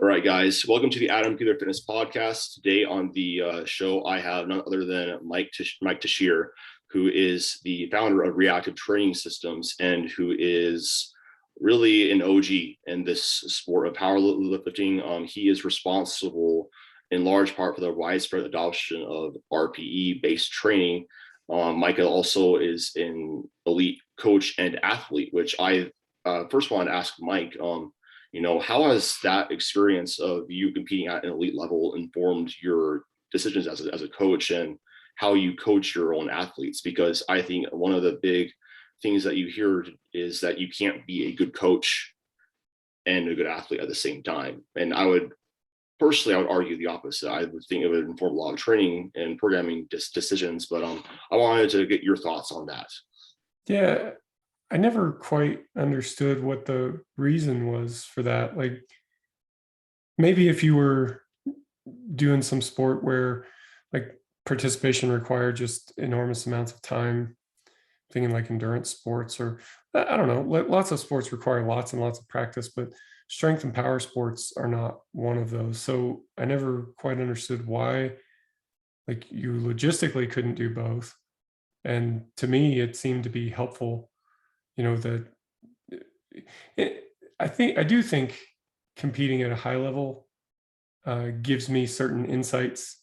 All right, guys, welcome to the Adam Peeler Fitness Podcast. Today on the show, I have none other than Mike Tuchscherer, who is the founder of Reactive Training Systems and who is really an OG in this sport of powerlifting. He is responsible in large part for the widespread adoption of RPE-based training. Mike also is an elite coach and athlete, which I first want to ask Mike, how has that experience of you competing at an elite level informed your decisions as a coach and how you coach your own athletes? Because I think one of the big things that you hear is that you can't be a good coach and a good athlete at the same time. And I would argue the opposite. I would think it would inform a lot of training and programming decisions, but I wanted to get your thoughts on that. Yeah, I never quite understood what the reason was for that. Like, maybe if you were doing some sport where like participation required just enormous amounts of time, thinking like endurance sports, or I don't know, lots of sports require lots and lots of practice, but strength and power sports are not one of those. So I never quite understood why like you logistically couldn't do both. And to me, it seemed to be helpful, that I do think competing at a high level gives me certain insights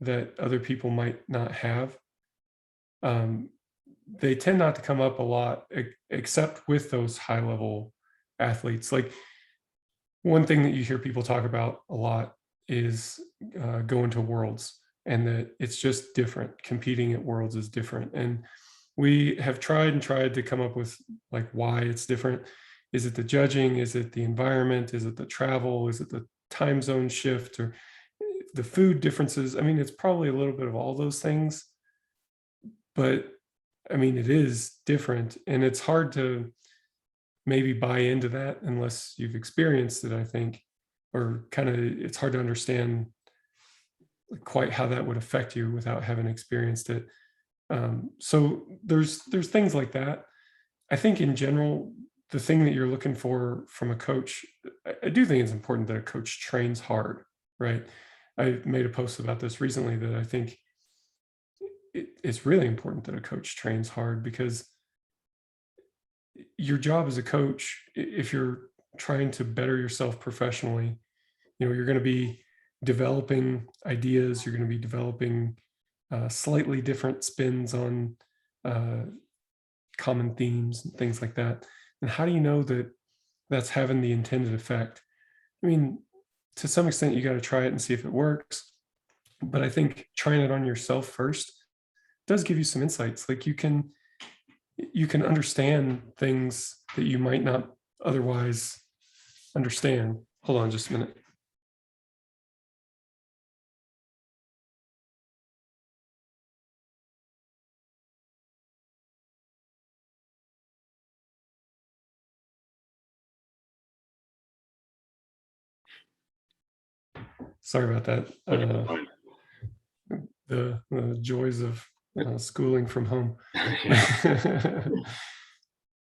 that other people might not have. They tend not to come up a lot, except with those high level athletes. Like, one thing that you hear people talk about a lot is going to worlds, and that it's just different. Competing at worlds is different. And we have tried to come up with like why it's different. Is it the judging? Is it the environment? Is it the travel? Is it the time zone shift or the food differences? I mean, it's probably a little bit of all those things, but I mean, it is different, and it's hard to maybe buy into that unless you've experienced it, I think, or it's hard to understand quite how that would affect you without having experienced it. So there's things like that. I think in general, the thing that you're looking for from a coach, I do think it's important that a coach trains hard, right? I made a post about this recently that I think it's really important that a coach trains hard, because your job as a coach, if you're trying to better yourself professionally, you're going to be developing ideas, you're going to be developing slightly different spins on common themes and things like that. And how do you know that that's having the intended effect? I mean, to some extent, you got to try it and see if it works. But I think trying it on yourself first does give you some insights. Like, you can understand things that you might not otherwise understand. Hold on just a minute. Sorry about that. The joys of schooling from home.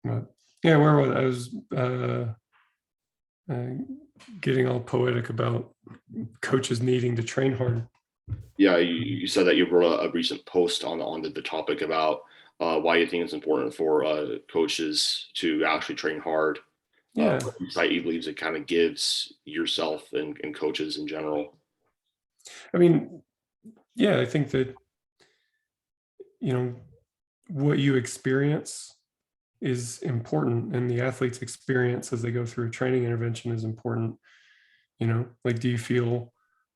But, yeah, where was I? Getting all poetic about coaches needing to train hard. Yeah, you said that you wrote a recent post on the topic about why you think it's important for coaches to actually train hard. Yeah. What insight you believe it kind of gives yourself and coaches in general? I mean, yeah, I think that, what you experience is important, and the athlete's experience as they go through a training intervention is important. Like, do you feel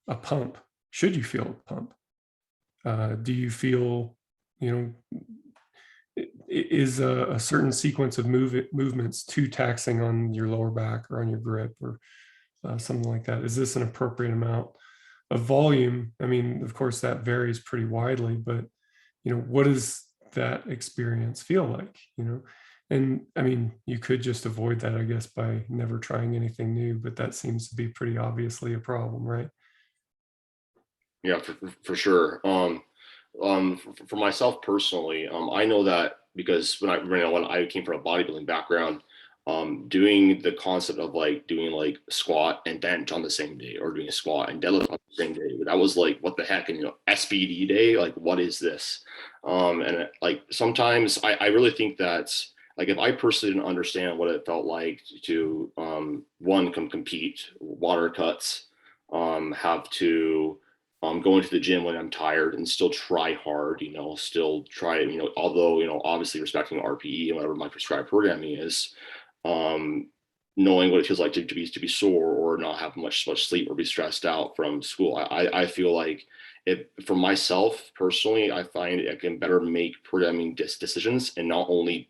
a pump? Should you feel a pump? Do you feel, is a certain sequence of movements too taxing on your lower back or on your grip or something like that? Is this an appropriate amount of volume? I mean, of course, that varies pretty widely, but, what does that experience feel like? And I mean, you could just avoid that, I guess, by never trying anything new, but that seems to be pretty obviously a problem, right? Yeah, for sure. For myself personally, I know that because when I came from a bodybuilding background, doing the concept of like doing like squat and bench on the same day, or doing a squat and deadlift on the same day. That was like, what the heck? And SBD day, like, what is this? And like sometimes I really think that, like, if I personally didn't understand what it felt like to one, compete, water cuts, have to go into the gym when I'm tired and still try hard, still try, although, obviously respecting RPE and whatever my prescribed programming is, knowing what it feels like to be sore, or not have much sleep, or be stressed out from school. I feel like, for myself personally, I find I can better make programming decisions, and not only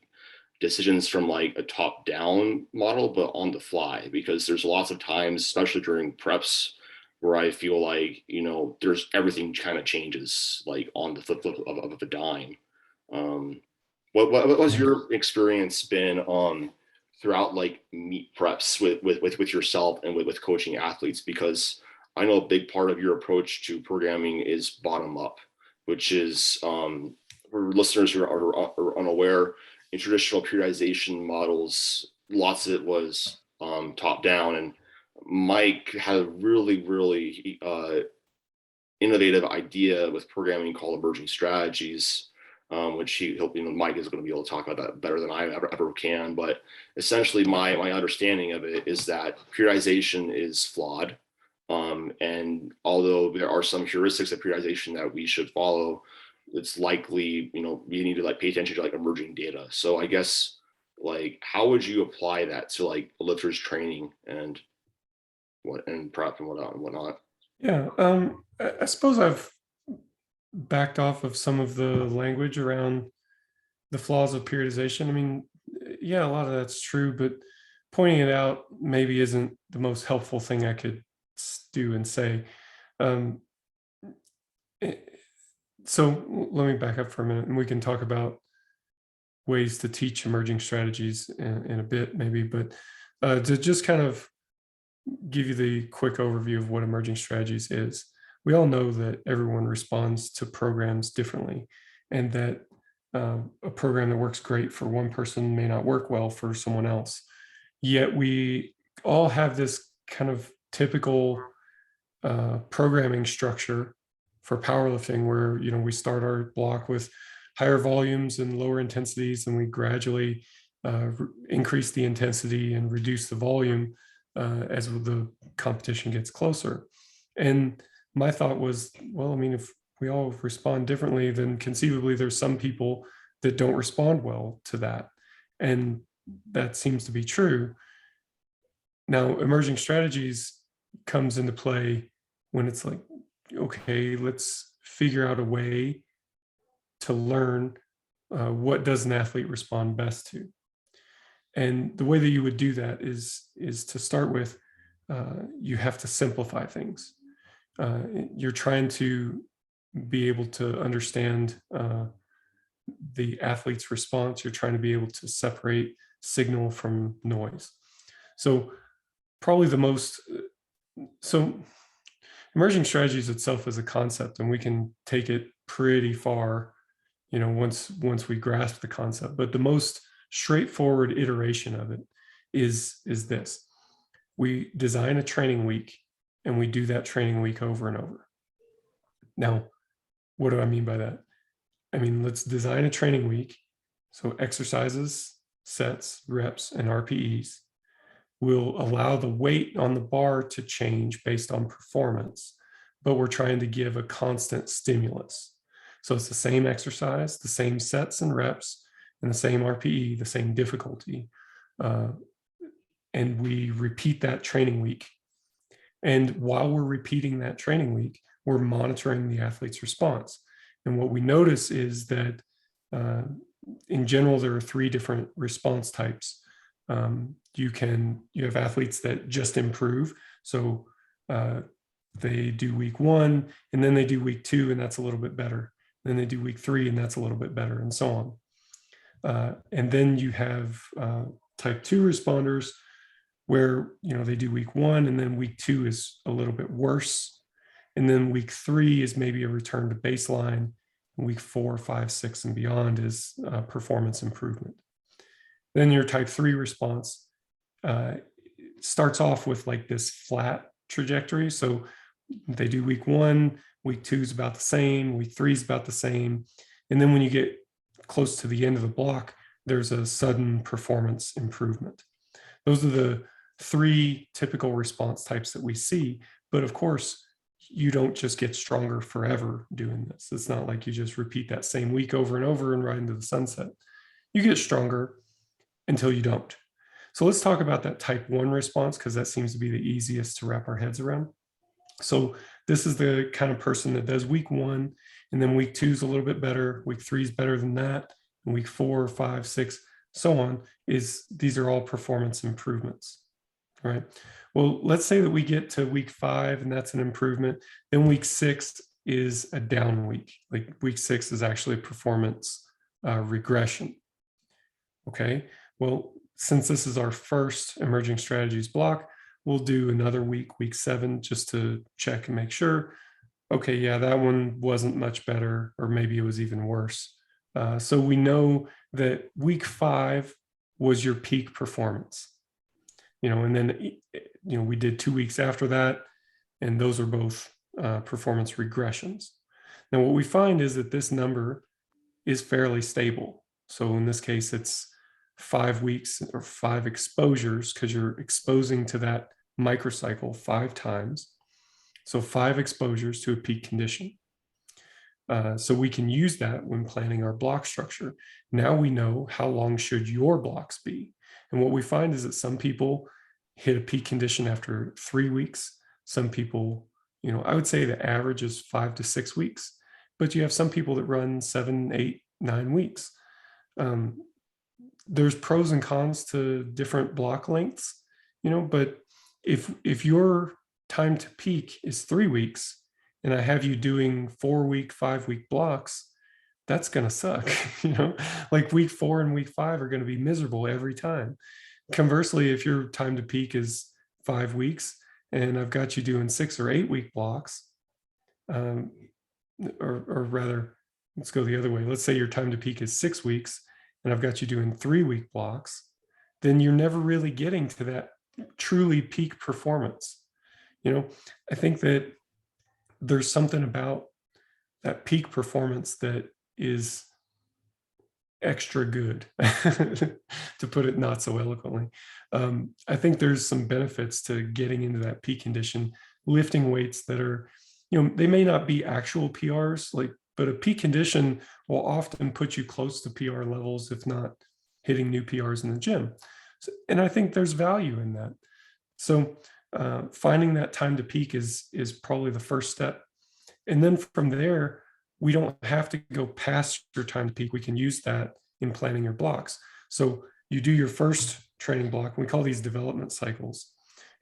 decisions from like a top down model, but on the fly, because there's lots of times, especially during preps, where I feel like, there's everything kind of changes like on the flip of a dime. Um, what was your experience been throughout like meet preps with yourself and with coaching athletes? Because I know a big part of your approach to programming is bottom up, which is, for listeners who are unaware, in traditional periodization models, lots of it was top down. And Mike had a really innovative idea with programming called emerging strategies, which he hope Mike is going to be able to talk about that better than I ever can. But essentially, my understanding of it is that periodization is flawed, and although there are some heuristics of periodization that we should follow, it's likely we need to like pay attention to like emerging data. So I guess, like, how would you apply that to like a lifter's training and prep and whatnot? Yeah, I suppose I've backed off of some of the language around the flaws of periodization. I mean, yeah, a lot of that's true, but pointing it out maybe isn't the most helpful thing I could do and say. Um, so let me back up for a minute, and we can talk about ways to teach emerging strategies in a bit, maybe. But to just kind of give you the quick overview of what emerging strategies is. We all know that everyone responds to programs differently, and that a program that works great for one person may not work well for someone else. Yet we all have this kind of typical programming structure for powerlifting, where we start our block with higher volumes and lower intensities, and we gradually increase the intensity and reduce the volume as the competition gets closer. And my thought was, well, I mean, if we all respond differently, then conceivably there's some people that don't respond well to that. And that seems to be true. Now, emerging strategies comes into play when it's like, okay, let's figure out a way to learn what does an athlete respond best to. And the way that you would do that is to start with, you have to simplify things. You're trying to be able to understand the athlete's response. You're trying to be able to separate signal from noise. So probably so emerging strategies itself is a concept, and we can take it pretty far, once we grasp the concept. But the most straightforward iteration of it is this: we design a training week, and we do that training week over and over. Now, what do I mean by that? I mean, let's design a training week. So exercises, sets, reps, and RPEs will allow the weight on the bar to change based on performance, but we're trying to give a constant stimulus. So it's the same exercise, the same sets and reps, and the same RPE, the same difficulty. And we repeat that training week. And while we're repeating that training week, we're monitoring the athlete's response. And what we notice is that in general, there are 3 different response types. You have athletes that just improve. So they do week 1, and then they do week 2, and that's a little bit better. Then they do week 3, and that's a little bit better, and so on. And then you have type 2 responders, where they do week 1, and then week 2 is a little bit worse, and then week 3 is maybe a return to baseline, and week 4, 5, 6, and beyond is performance improvement. Then your type 3 response starts off with like this flat trajectory. So they do week 1, week 2 is about the same, week 3 is about the same. And then when you get close to the end of the block, there's a sudden performance improvement. Those are the 3 typical response types that we see. But of course, you don't just get stronger forever doing this. It's not like you just repeat that same week over and over and right into the sunset. You get stronger until you don't. So let's talk about that type 1 response, because that seems to be the easiest to wrap our heads around. So this is the kind of person that does week 1, and then week 2 is a little bit better, week 3 is better than that, and week 4, 5, 6, so on. These are all performance improvements, right? Well, let's say that we get to week 5 and that's an improvement. Then week 6 is a down week. Like week 6 is actually a performance regression. Okay, well, since this is our first emerging strategies block, we'll do another week, week 7, just to check and make sure. Okay, yeah, that one wasn't much better, or maybe it was even worse. So we know that week 5 was your peak performance, and then, we did 2 weeks after that, and those are both performance regressions. Now, what we find is that this number is fairly stable. So in this case, it's 5 weeks or 5 exposures, because you're exposing to that microcycle 5 times. So 5 exposures to a peak condition. So we can use that when planning our block structure. Now we know how long should your blocks be. And what we find is that some people hit a peak condition after 3 weeks. Some people, I would say the average is 5 to 6 weeks, but you have some people that run 7, 8, 9 weeks. There's pros and cons to different block lengths, but if your time to peak is 3 weeks and I have you doing 4-week, 5-week blocks, that's going to suck. Like week 4 and week 5 are going to be miserable every time. Conversely, if your time to peak is 5 weeks and I've got you doing 6 or 8-week blocks, or rather, let's go the other way. Let's say your time to peak is 6 weeks and I've got you doing 3-week blocks, then you're never really getting to that truly peak performance. I think that there's something about that peak performance that is extra good, to put it not so eloquently. I think there's some benefits to getting into that peak condition, lifting weights that are, they may not be actual PRs, but a peak condition will often put you close to PR levels, if not hitting new PRs in the gym. And I think there's value in that. So finding that time to peak is probably the first step. And then from there, we don't have to go past your time to peak. We can use that in planning your blocks. So you do your first training block. We call these development cycles.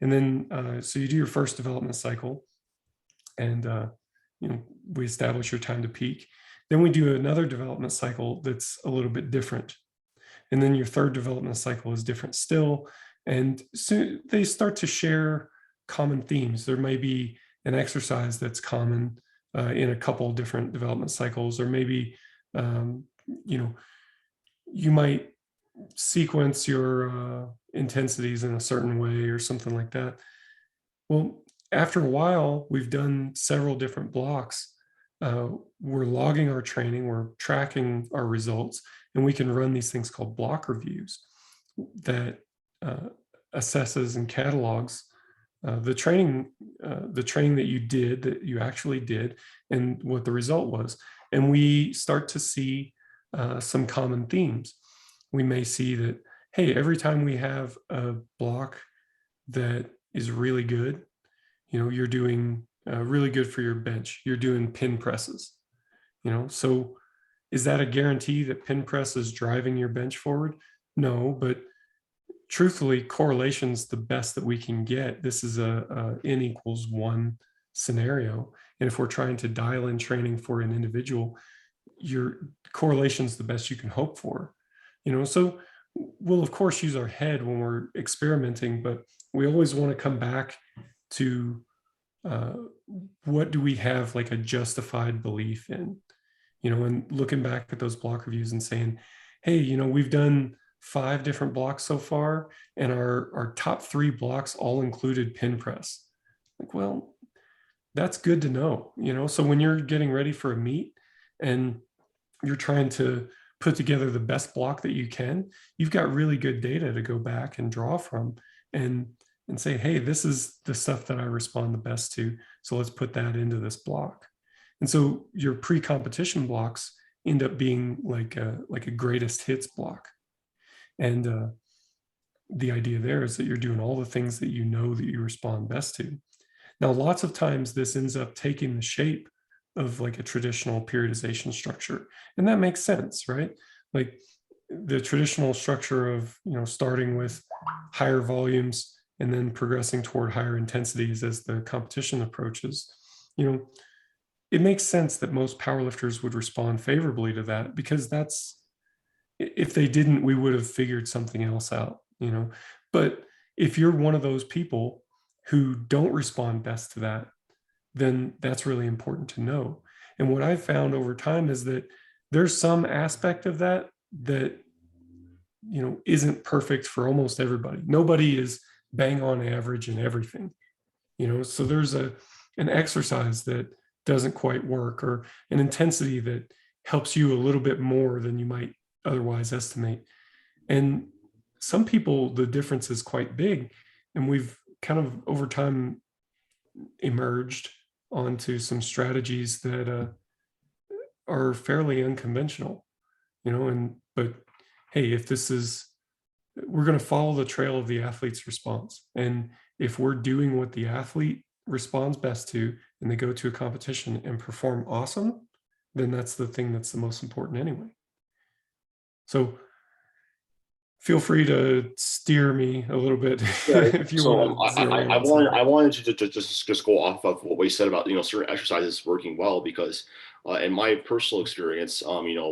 And then, so you do your first development cycle, and we establish your time to peak. Then we do another development cycle that's a little bit different. And then your third development cycle is different still. And so they start to share common themes. There may be an exercise that's common in a couple different development cycles, or maybe, you might sequence your intensities in a certain way or something like that. Well, after a while, we've done several different blocks. We're logging our training, we're tracking our results, and we can run these things called block reviews that assesses and catalogs the training that you actually did, and what the result was. And we start to see some common themes. We may see that, hey, every time we have a block that is really good, you're doing really good for your bench. You're doing pin presses, so is that a guarantee that pin press is driving your bench forward? No, but truthfully, correlation's the best that we can get. This is a N=1 scenario. And if we're trying to dial in training for an individual, your correlation's the best you can hope for. So we'll of course use our head when we're experimenting, but we always want to come back to what do we have like a justified belief in, and looking back at those block reviews and saying, hey, we've done 5 different blocks so far, and our top 3 blocks all included pin press. Like, well, that's good to know, So when you're getting ready for a meet and you're trying to put together the best block that you can, you've got really good data to go back and draw from and say, hey, this is the stuff that I respond the best to. So let's put that into this block. And so your pre-competition blocks end up being like a greatest hits block. And the idea there is that you're doing all the things that that you respond best to. Now, lots of times this ends up taking the shape of like a traditional periodization structure. And that makes sense, right? Like the traditional structure of, starting with higher volumes and then progressing toward higher intensities as the competition approaches. It makes sense that most powerlifters would respond favorably to that, because if they didn't, we would have figured something else out, But if you're one of those people who don't respond best to that, then that's really important to know. And what I've found over time is that there's some aspect of that isn't perfect for almost everybody. Nobody is bang on average in everything, so there's an exercise that doesn't quite work, or an intensity that helps you a little bit more than you might otherwise estimate. And some people, the difference is quite big. And we've kind of over time emerged onto some strategies that are fairly unconventional, but hey, if we're going to follow the trail of the athlete's response. And if we're doing what the athlete responds best to, and they go to a competition and perform awesome, then that's the thing that's the most important anyway. So feel free to steer me a little bit if you want to. I wanted to just go off of what we said about certain exercises working well, because in my personal experience,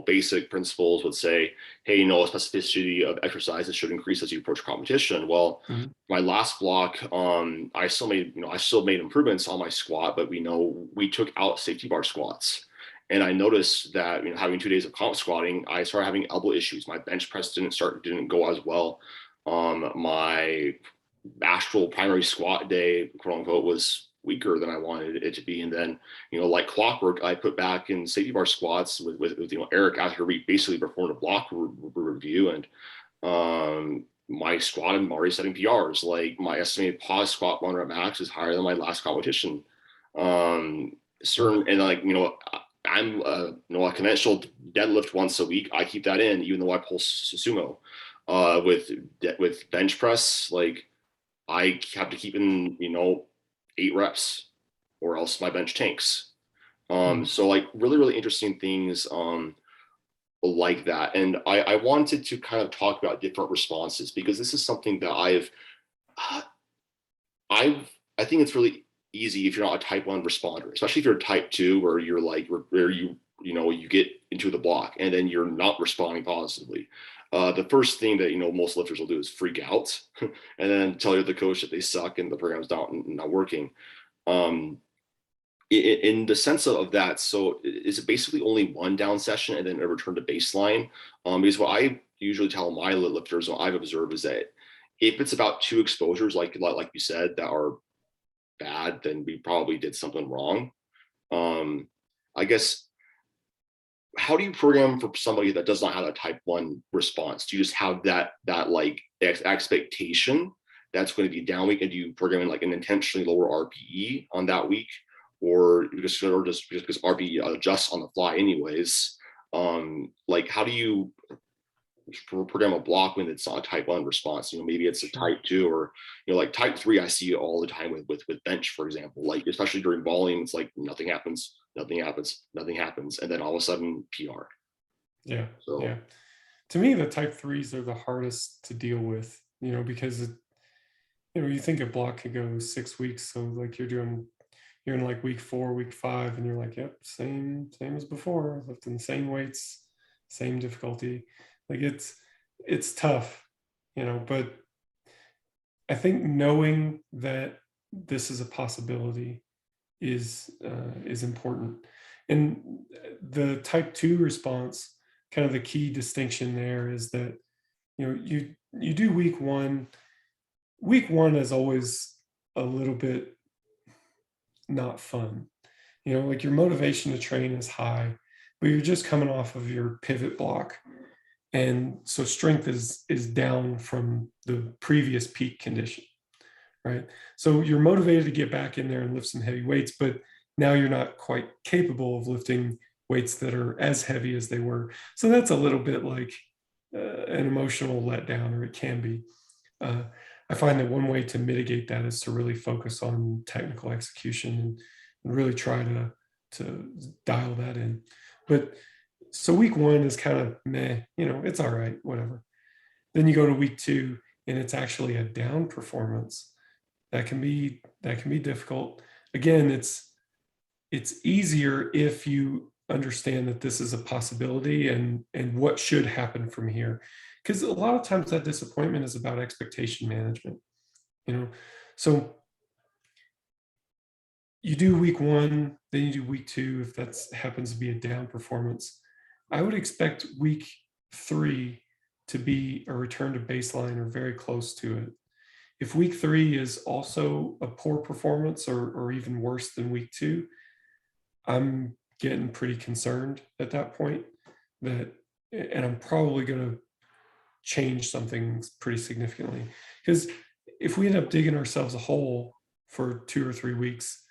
basic principles would say, hey, specificity of exercises should increase as you approach competition. Well, my last block, I still made improvements on my squat, but we took out safety bar squats. And I noticed that, having 2 days of comp squatting, I started having elbow issues. My bench press didn't go as well. My actual primary squat day, quote unquote, was weaker than I wanted it to be. And then, like clockwork, I put back in safety bar squats with Eric after we basically performed a block review. And my squat, I'm already setting PRs. Like my estimated pause squat 1 rep max is higher than my last competition. I'm a conventional deadlift once a week. I keep that in, even though I pull sumo. With bench press, like I have to keep in 8 reps, or else my bench tanks. So like really, really interesting things like that. And I wanted to kind of talk about different responses, because this is something that I think it's really easy if you're not a type 1 responder, especially if you're a type 2, where you're like, where you get into the block and then you're not responding positively. The first thing that most lifters will do is freak out and then tell the coach that they suck and the program's not working. In the sense of that, so is it basically only 1 down session and then a return to baseline? Because what I usually tell my lifters, what I've observed, is that if it's about 2 exposures, like you said, that are bad, then we probably did something wrong. I guess, how do you program for somebody that does not have a type 1 response? Do you just have that like expectation that's going to be down week, and do you program in like an intentionally lower RPE on that week, or just because RPE adjusts on the fly anyways? Like, how do you program a block when it's not a type 1 response? Maybe it's a type 2, or like type 3 I see all the time with bench, for example, like especially during volume, it's like nothing happens, and then all of a sudden PR. Yeah. To me, the type 3s are the hardest to deal with, because you think a block could go 6 weeks, so like you're in like week 4, week 5, and you're like, yep, same as before, lifting the same weights, same difficulty. Like it's tough, but I think knowing that this is a possibility is important. And the type 2 response, kind of the key distinction there is that you do week one. Week one is always a little bit not fun. Like your motivation to train is high, but you're just coming off of your pivot block. And so strength is down from the previous peak condition, right? So you're motivated to get back in there and lift some heavy weights, but now you're not quite capable of lifting weights that are as heavy as they were. So that's a little bit like an emotional letdown, or it can be. I find that one way to mitigate that is to really focus on technical execution and really try to dial that in. But so week one is kind of meh, it's all right, whatever. Then you go to week two and it's actually a down performance. That can be difficult. Again, it's easier if you understand that this is a possibility and what should happen from here. Because a lot of times that disappointment is about expectation management, So you do week one, then you do week two, if that happens to be a down performance. I would expect week three to be a return to baseline or very close to it. If week three is also a poor performance or even worse than week two, I'm getting pretty concerned at that point and I'm probably going to change something pretty significantly. Because if we end up digging ourselves a hole for 2 or 3 weeks,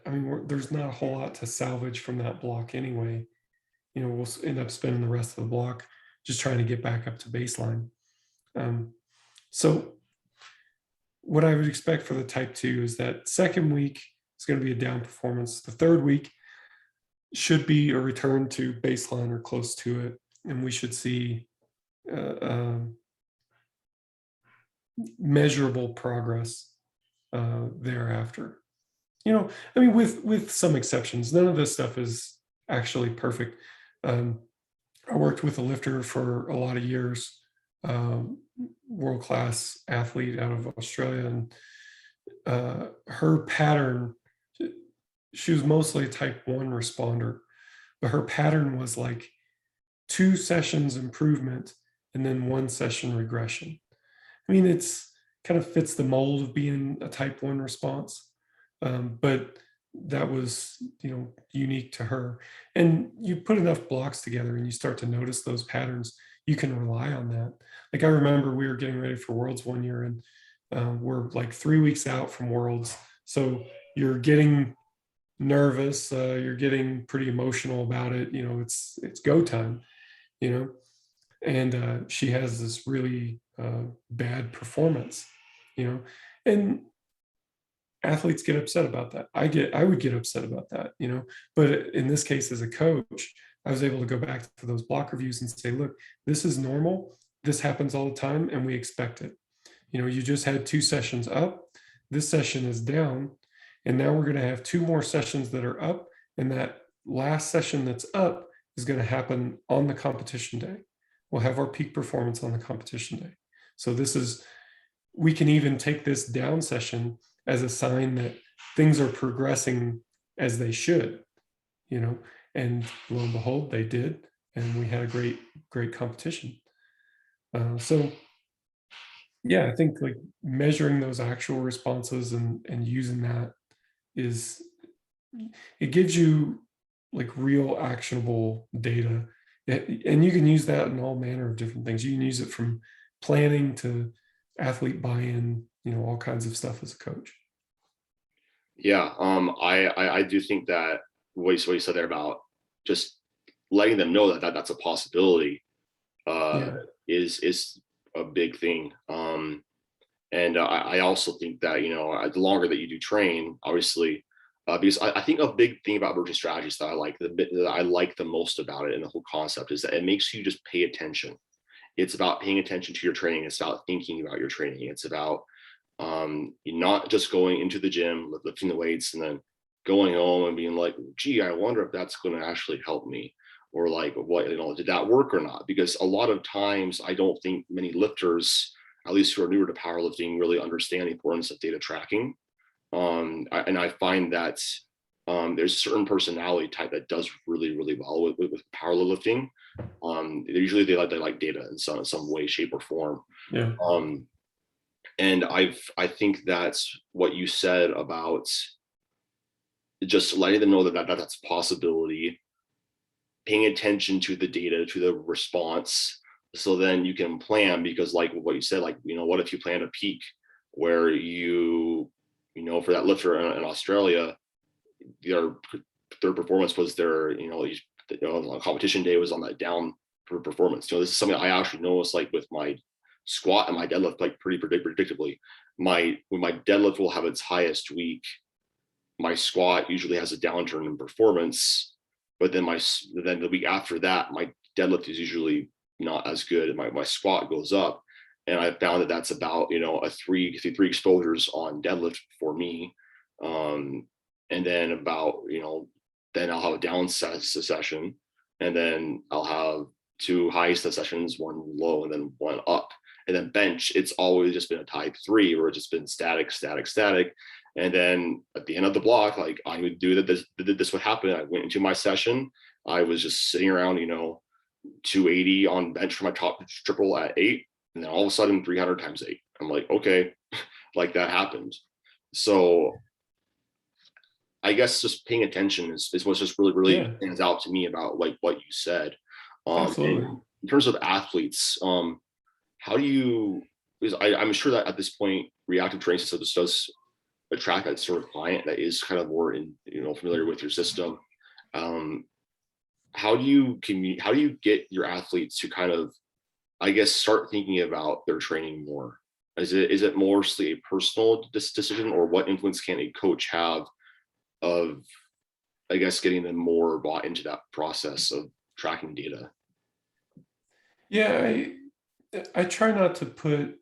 there's not a whole lot to salvage from that block anyway. We'll end up spending the rest of the block just trying to get back up to baseline. So what I would expect for the type 2 is that second week is going to be a down performance. The third week should be a return to baseline or close to it. And we should see measurable progress thereafter. With some exceptions, none of this stuff is actually perfect. I worked with a lifter for a lot of years, world-class athlete out of Australia, and her pattern, she was mostly a type 1 responder, but her pattern was like 2 sessions improvement and then 1 session regression. It's kind of fits the mold of being a type 1 response, but that was unique to her. And you put enough blocks together and you start to notice those patterns, you can rely on that. Like I remember we were getting ready for Worlds one year, and we're like 3 weeks out from Worlds, so you're getting nervous, you're getting pretty emotional about it. It's go time, and she has this really bad performance, and athletes get upset about that. I would get upset about that, but in this case, as a coach, I was able to go back to those block reviews and say, look, this is normal. This happens all the time and we expect it. You just had 2 sessions up. This session is down. And now we're going to have 2 more sessions that are up. And that last session that's up is going to happen on the competition day. We'll have our peak performance on the competition day. So we can even take this down session as a sign that things are progressing as they should, and lo and behold, they did. And we had a great competition. So yeah, I think like measuring those actual responses and using that it gives you like real actionable data. And you can use that in all manner of different things. You can use it from planning to athlete buy-in, all kinds of stuff as a coach. Yeah, I do think that what you said there about just letting them know that that's a possibility is a big thing. And I also think that the longer that you do train, obviously, because I think a big thing about virtual strategies that I like the most about it and the whole concept is that it makes you just pay attention. It's about paying attention to your training. It's about thinking about your training. It's about not just going into the gym, lifting the weights, and then going home and being like, gee, I wonder if that's going to actually help me, or like, what, did that work or not? Because a lot of times I don't think many lifters, at least who are newer to powerlifting, really understand the importance of data tracking. And I find that There's a certain personality type that does really, really well with powerlifting. Usually they like data in some way, shape, or form. Yeah. And I think that's what you said about just letting them know that's a possibility, paying attention to the data, to the response, so then you can plan. Because like what you said, like, what if you plan a peak where for that lifter in Australia, their performance was on competition day was on that down performance. This is something I actually noticed, like with my squat and my deadlift, like pretty predictably. When my deadlift will have its highest week, my squat usually has a downturn in performance, but then the week after that, my deadlift is usually not as good, and my squat goes up. And I found that that's about a three exposures on deadlift for me. And then then I'll have a down session, and then I'll have two high sessions, one low and then one up. And then bench, it's always just been a type 3 where it's just been static. And then at the end of the block, like I would do that. This would happen. I went into my session. I was just sitting around, 280 on bench for my top triple at 8. And then all of a sudden 300 times 8. I'm like, okay, like that happened. So I guess just paying attention is what's just really stands out to me about like what you said. Absolutely. In terms of athletes, how do you, because I'm sure that at this point, reactive training systems does attract that sort of client that is kind of more familiar with your system. How do you get your athletes to kind of, I guess, start thinking about their training more? Is it mostly a personal decision, or what influence can a coach have of, I guess, getting them more bought into that process of tracking data? Yeah, I try not to put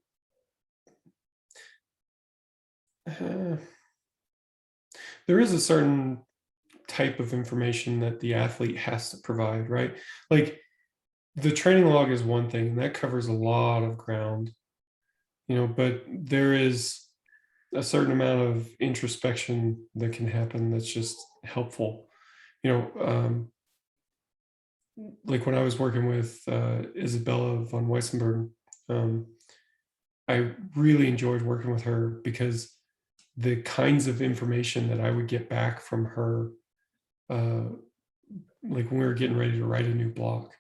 there is a certain type of information that the athlete has to provide, right? Like the training log is one thing, and that covers a lot of ground, but there is a certain amount of introspection that can happen that's just helpful. Like when I was working with Isabella von Weissenberg, I really enjoyed working with her because the kinds of information that I would get back from her, like when we were getting ready to write a new block,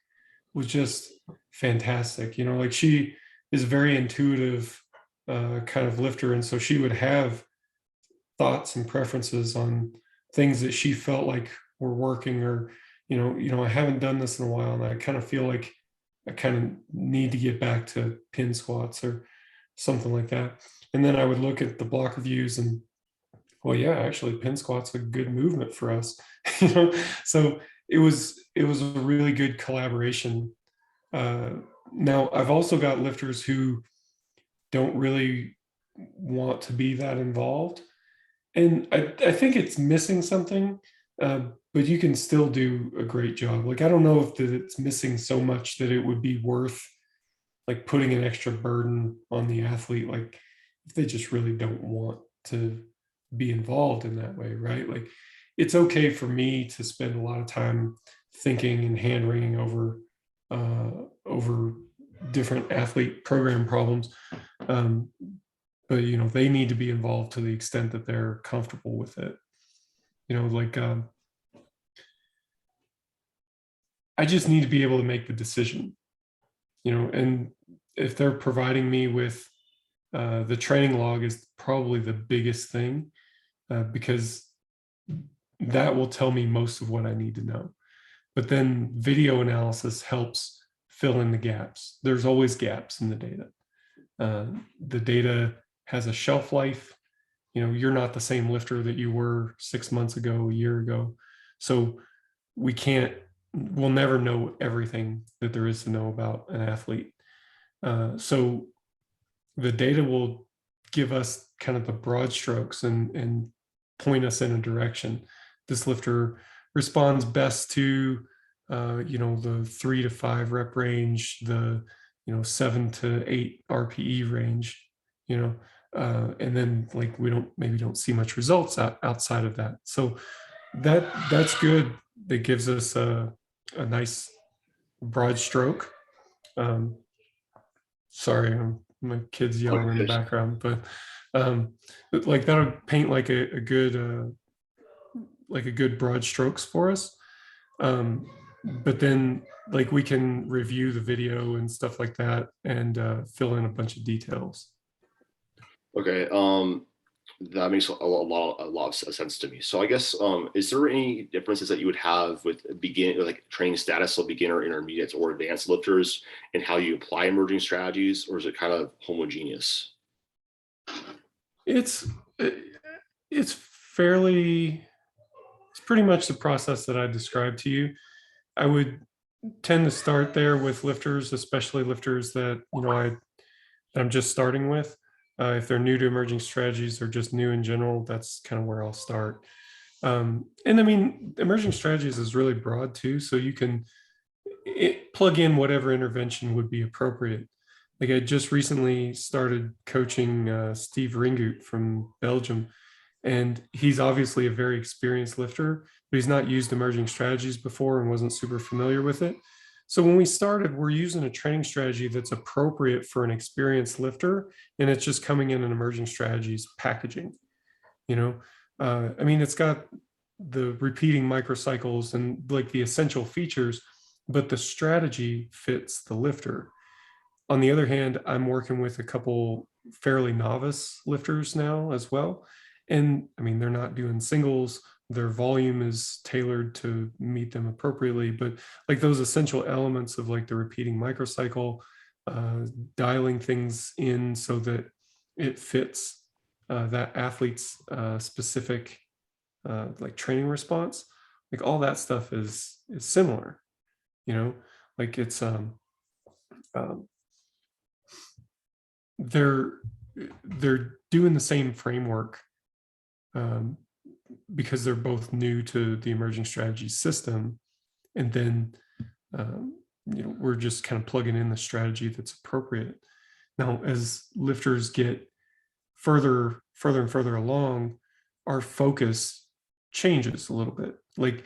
was just fantastic. Like she is a very intuitive kind of lifter, and so she would have thoughts and preferences on things that she felt like were working, or I haven't done this in a while, and I kind of feel like I kind of need to get back to pin squats or something like that. And then I would look at the block reviews and, well, yeah, actually pin squat's a good movement for us. So it was a really good collaboration. Now I've also got lifters who don't really want to be that involved, and I think it's missing something, but you can still do a great job. Like, I don't know if it's missing so much that it would be worth like putting an extra burden on the athlete, like if they just really don't want to be involved in that way, right? Like it's okay for me to spend a lot of time thinking and hand wringing over different athlete program problems, but they need to be involved to the extent that they're comfortable with it. Like I just need to be able to make the decision, and if they're providing me with the training log is probably the biggest thing, because that will tell me most of what I need to know. But then video analysis helps fill in the gaps. There's always gaps in the data. The data has a shelf life. You're not the same lifter that you were 6 months ago, a year ago. So we'll never know everything that there is to know about an athlete. So the data will give us kind of the broad strokes and point us in a direction. This lifter responds best to, the 3 to 5 rep range, the, 7 to 8 RPE range, and then like we don't see much results outside of that. So That's good. That gives us a nice broad stroke. Um, sorry, my kids yelling in the background, but like that'll paint a good like a good broad strokes for us. Um, but then like we can review the video and stuff like that and fill in a bunch of details. Okay. That makes a lot of sense to me. So I guess, is there any differences that you would have with like training status of beginner, intermediate, or advanced lifters and how you apply emerging strategies, or is it kind of homogeneous? It's it's fairly it's pretty much the process that I described to you. I would tend to start there with lifters, especially lifters that I'm just starting with. If they're new to emerging strategies or just new in general, that's kind of where I'll start. And I mean, emerging strategies is really broad too, so you can plug in whatever intervention would be appropriate. Like I just recently started coaching Steve Ringoot from Belgium, and he's obviously a very experienced lifter, but he's not used emerging strategies before and wasn't super familiar with it. So when we started, we're using a training strategy that's appropriate for an experienced lifter, and it's just coming in an emerging strategies packaging. You know, I mean, it's got the repeating microcycles and like the essential features, but the strategy fits the lifter. On the other hand, I'm working with a couple fairly novice lifters now as well. And I mean, they're not doing singles, their volume is tailored to meet them appropriately. But like those essential elements of like the repeating microcycle, uh, dialing things in so that it fits that athlete's specific like training response, like all that stuff is similar, you know, like it's um they're they're doing the same framework um, because they're both new to the emerging strategy system, and then um, we're just kind of plugging in the strategy that's appropriate. Now, as lifters get further and further along, our focus changes a little bit. Like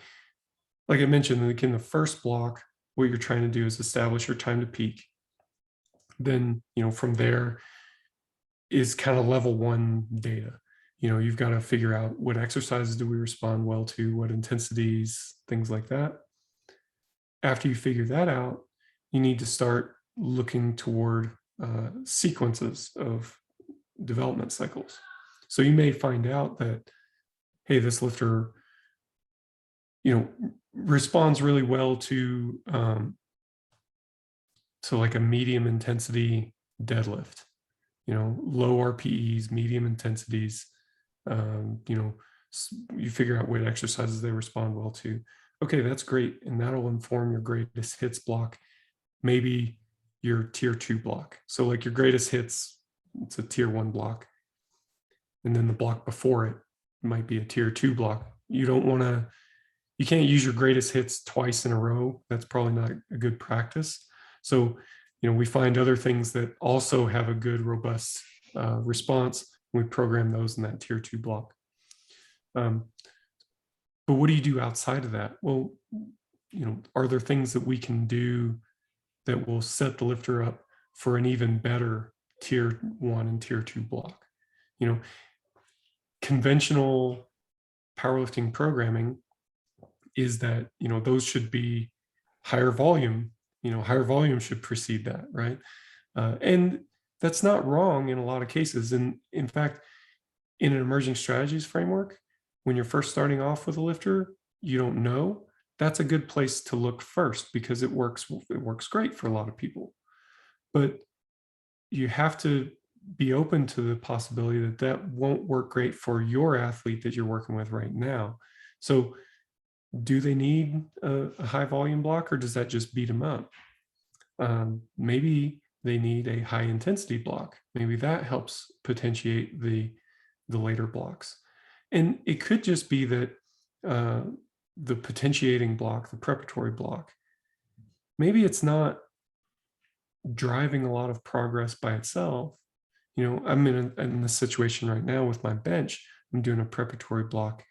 I mentioned, like in the first block, what you're trying to do is establish your time to peak. Then, from there is kind of level one data. You've got to figure out what exercises do we respond well to, what intensities, things like that. After you figure that out, you need to start looking toward sequences of development cycles. So you may find out that, hey, this lifter, responds really well to like a medium intensity deadlift, low RPEs, medium intensities. You figure out what exercises they respond well to. Okay, that's great. And that'll inform your greatest hits block, maybe your tier 2 block. So like your greatest hits, it's a tier 1 block. And then the block before it might be a tier 2 block. You can't use your greatest hits twice in a row. That's probably not a good practice. So, we find other things that also have a good, robust response. We program those in that tier 2 block. But what do you do outside of that? Well, are there things that we can do that will set the lifter up for an even better tier 1 and tier 2 block? Conventional powerlifting programming is that, those should be higher volume. Higher volume should precede that, right? And that's not wrong in a lot of cases. And in fact, in an emerging strategies framework, when you're first starting off with a lifter, you don't know, that's a good place to look first because it works great for a lot of people. But you have to be open to the possibility that that won't work great for your athlete that you're working with right now. So do they need a high volume block, or does that just beat them up? Maybe they need a high intensity block. Maybe that helps potentiate the later blocks. And it could just be that the potentiating block, the preparatory block, maybe it's not driving a lot of progress by itself. I'm in this situation right now with my bench. I'm doing a preparatory block,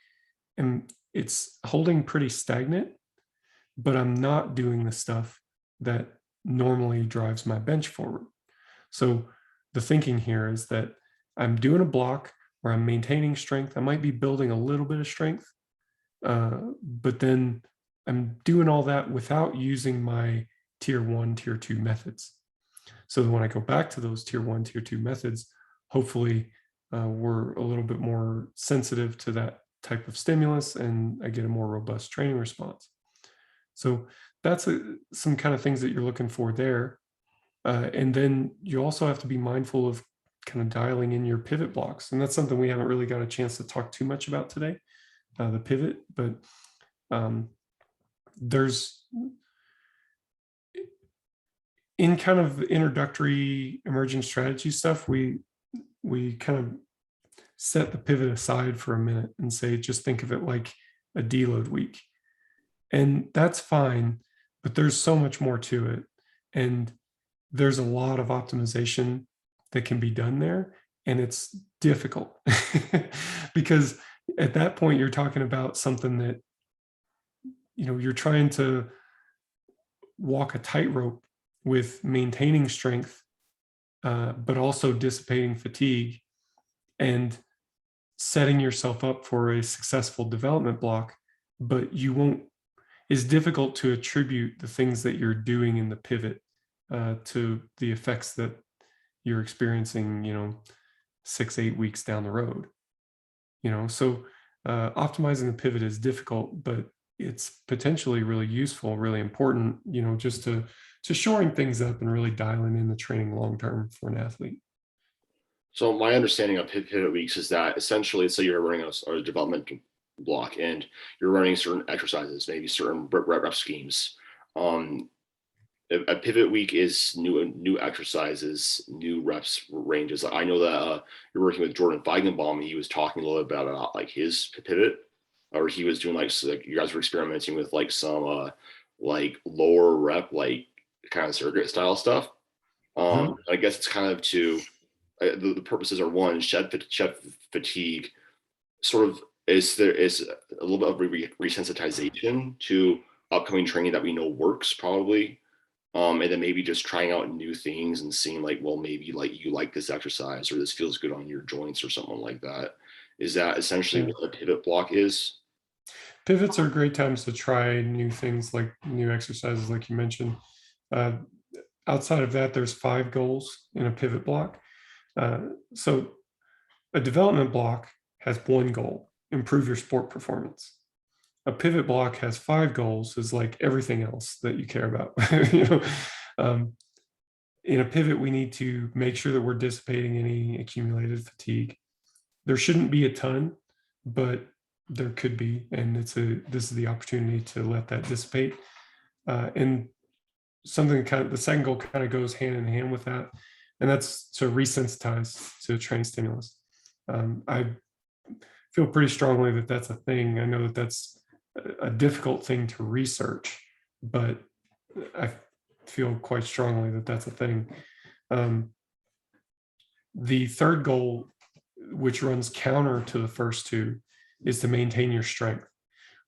and it's holding pretty stagnant, but I'm not doing the stuff that normally drives my bench forward. So the thinking here is that I'm doing a block where I'm maintaining strength. I might be building a little bit of strength, but then I'm doing all that without using my tier 1, tier 2 methods. So that when I go back to those tier 1, tier 2 methods, hopefully we're a little bit more sensitive to that type of stimulus and I get a more robust training response. So that's some kind of things that you're looking for there. And then you also have to be mindful of kind of dialing in your pivot blocks. And that's something we haven't really got a chance to talk too much about today, the pivot, but there's in kind of introductory emerging strategy stuff, we kind of set the pivot aside for a minute and say, just think of it like a deload week. And that's fine, but there's so much more to it. And there's a lot of optimization that can be done there. And it's difficult because at that point, you're talking about something that, you're trying to walk a tightrope with maintaining strength, but also dissipating fatigue and setting yourself up for a successful development block. But it's difficult to attribute the things that you're doing in the pivot to the effects that you're experiencing, 6-8 weeks down the road. So optimizing the pivot is difficult, but it's potentially really useful, really important, just to shoring things up and really dialing in the training long term for an athlete. So my understanding of pivot weeks is that essentially, say you're running a developmental block and you're running certain exercises, maybe certain rep schemes. A pivot week is new exercises, new reps ranges. I know that you're working with Jordan Feigenbaum, and he was talking a little bit about like his pivot, or he was doing so you guys were experimenting with like some like lower rep, like kind of circuit style stuff. I guess it's kind of the purposes are one, shed fatigue, sort of is a little bit of resensitization to upcoming training that we know works probably. And then maybe just trying out new things and seeing like, well, maybe like you like this exercise or this feels good on your joints or something like that. Is that essentially what the pivot block is? Pivots are great times to try new things, like new exercises, like you mentioned. Outside of that, there's 5 goals in a pivot block. So a development block has 1 goal: improve your sport performance. A pivot block has 5 goals, is like everything else that you care about. In a pivot, we need to make sure that we're dissipating any accumulated fatigue. There shouldn't be a ton, but there could be, and this is the opportunity to let that dissipate. And something the second goal kind of goes hand in hand with that, and that's to resensitize to training stimulus. I feel pretty strongly that that's a thing. I know that that's a difficult thing to research, but I feel quite strongly that that's a thing. The third goal, which runs counter to the first 2, is to maintain your strength.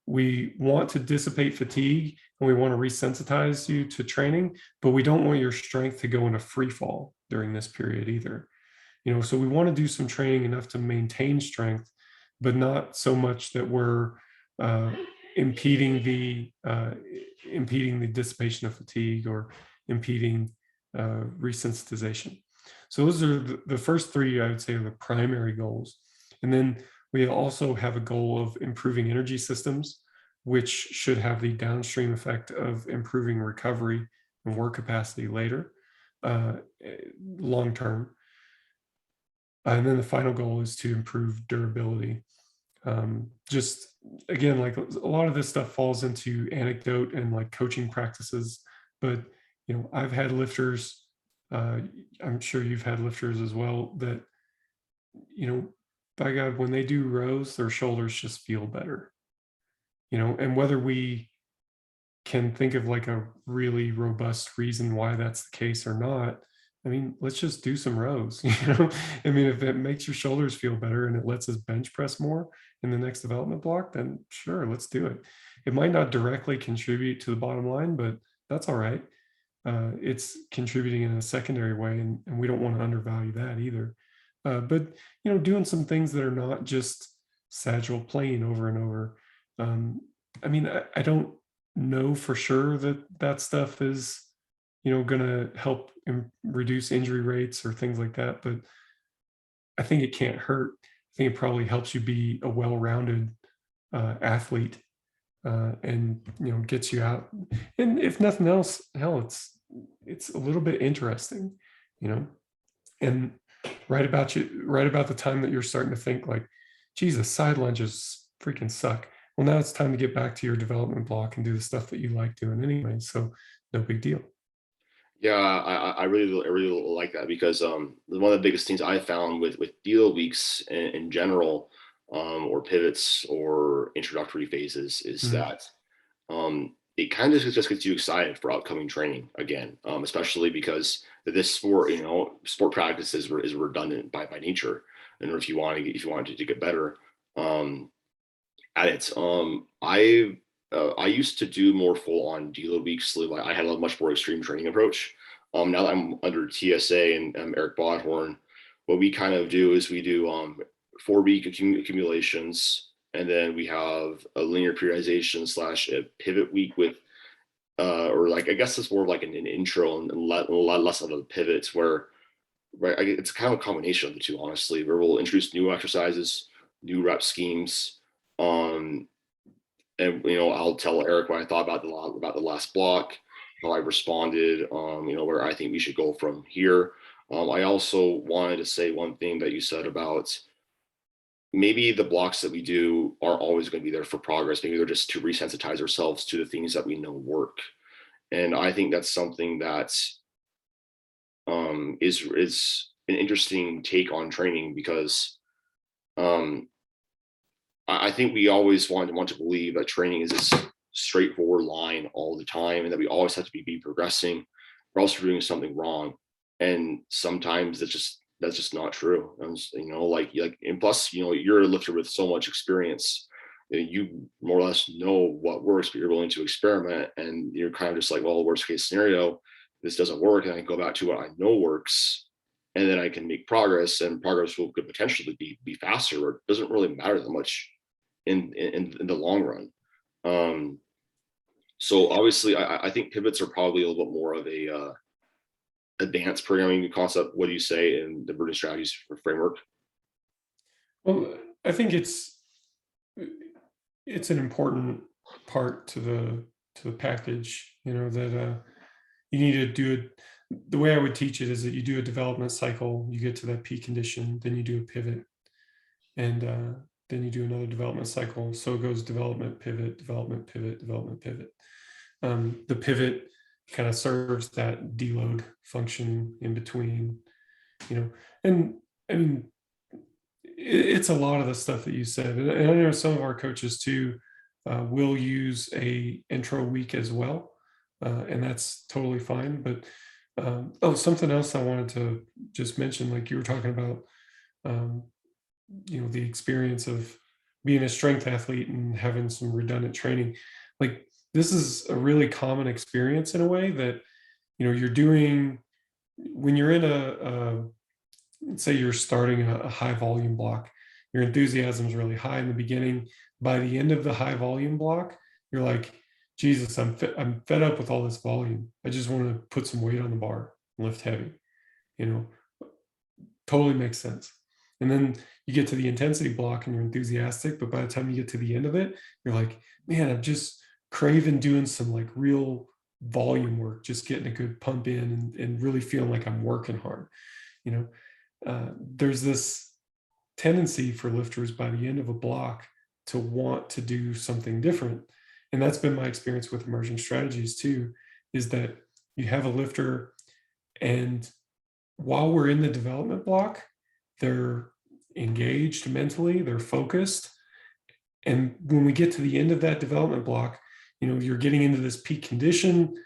We want to dissipate fatigue and we want to resensitize you to training, but we don't want your strength to go into free fall during this period either. So we want to do some training enough to maintain strength, but not so much that we're impeding the dissipation of fatigue or impeding resensitization. So those are the first 3, I would say, are the primary goals. And then we also have a goal of improving energy systems, which should have the downstream effect of improving recovery and work capacity later, long term. And then the final goal is to improve durability. Just again, like a lot of this stuff falls into anecdote and like coaching practices, but I've had lifters, I'm sure you've had lifters as well, that by God, when they do rows, their shoulders just feel better. And whether we can think of like a really robust reason why that's the case or not, I mean, let's just do some rows. I mean, if it makes your shoulders feel better and it lets us bench press more in the next development block, then sure, let's do it. It might not directly contribute to the bottom line, but that's all right. It's contributing in a secondary way, and we don't want to undervalue that either. But doing some things that are not just sagittal plane over and over. I mean, I don't know for sure that that stuff is going to help reduce injury rates or things like that, but I think it can't hurt. I think it probably helps you be a well-rounded athlete, and gets you out. And if nothing else, hell, it's a little bit interesting, you know. And right about the time that you're starting to think like, Jesus, side lunges freaking suck. Well, now it's time to get back to your development block and do the stuff that you like doing anyway. So no big deal. Yeah, I really like that, because one of the biggest things I found with deload weeks in general, or pivots or introductory phases, is that it kind of just gets you excited for upcoming training again, especially because this sport, sport practice is redundant by nature. And if you wanted to get better at it, I used to do more full on deload weeks. I had a much more extreme training approach. Now that I'm under TSA and Eric Bodhorn, what we kind of do is we do 4-week accumulations, and then we have a linear periodization / a pivot week with, or like, I guess it's more of like an intro and a lot less of a pivot, where, right, it's kind of a combination of the two, honestly, where we'll introduce new exercises, new rep schemes, and I'll tell Eric what I thought about the last block, how I responded, where I think we should go from here. I also wanted to say one thing that you said about maybe the blocks that we do aren't always going to be there for progress. Maybe they're just to resensitize ourselves to the things that we know work. And I think that's something that is an interesting take on training, because I think we always want to believe that training is this straightforward line all the time, and that we always have to be progressing, or else we're doing something wrong. And sometimes that's just not true. And and plus, you're a lifter with so much experience, you more or less know what works, but you're willing to experiment, and you're kind of just like, well, worst case scenario, this doesn't work, and I can go back to what I know works, and then I can make progress, and progress could potentially be faster, or it doesn't really matter that much in the long run. So obviously, I think pivots are probably a little bit more of a advanced programming concept. What do you say in the Bruin strategies framework? Well, I think it's an important part to the package, that you need to do it. The way I would teach it is that you do a development cycle, you get to that peak condition, then you do a pivot, and then you do another development cycle. So it goes development, pivot, development, pivot, development, pivot. The pivot kind of serves that deload function in between, and I mean, it's a lot of the stuff that you said. And I know some of our coaches too will use a intro week as well. And that's totally fine. But something else I wanted to just mention, like you were talking about, the experience of being a strength athlete and having some redundant training. Like, this is a really common experience in a way that, you're doing when you're in say you're starting a high volume block. Your enthusiasm is really high in the beginning. By the end of the high volume block, you're like, Jesus, I'm fed up with all this volume. I just want to put some weight on the bar and lift heavy. Totally makes sense. And then you get to the intensity block and you're enthusiastic, but by the time you get to the end of it, you're like, man, I'm just craving doing some like real volume work, just getting a good pump in and really feeling like I'm working hard. There's this tendency for lifters by the end of a block to want to do something different. And that's been my experience with emerging strategies too, is that you have a lifter, and while we're in the development block, they're engaged mentally, they're focused. And when we get to the end of that development block, you're getting into this peak condition.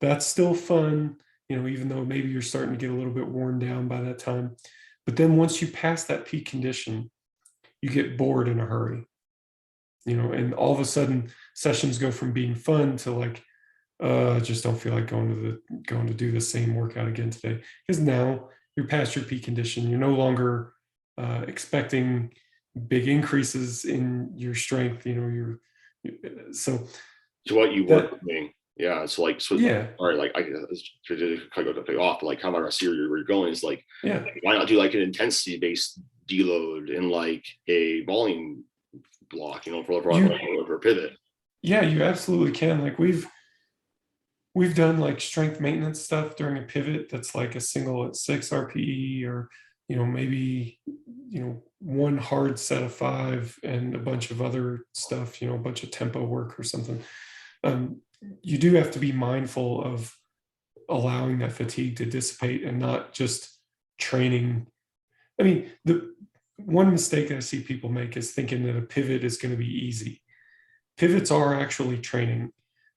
That's still fun, even though maybe you're starting to get a little bit worn down by that time. But then once you pass that peak condition, you get bored in a hurry. and all of a sudden sessions go from being fun to like, I just don't feel like going to do the same workout again today, because now you're past your peak condition. You're no longer expecting big increases in your strength. So To what you were that, doing. Yeah. So like, so yeah, all right, like I kind of go off, but like how I see where you're going is like, yeah, why not do like an intensity based deload in like a volume block, for a pivot. yeah, you absolutely can. Like we've done like strength maintenance stuff during a pivot that's like a single at 6 RPE, or maybe one hard set of 5 and a bunch of other stuff, a bunch of tempo work or something. You do have to be mindful of allowing that fatigue to dissipate and not just training. I mean, the one mistake I see people make is thinking that a pivot is going to be easy. Pivots are actually training.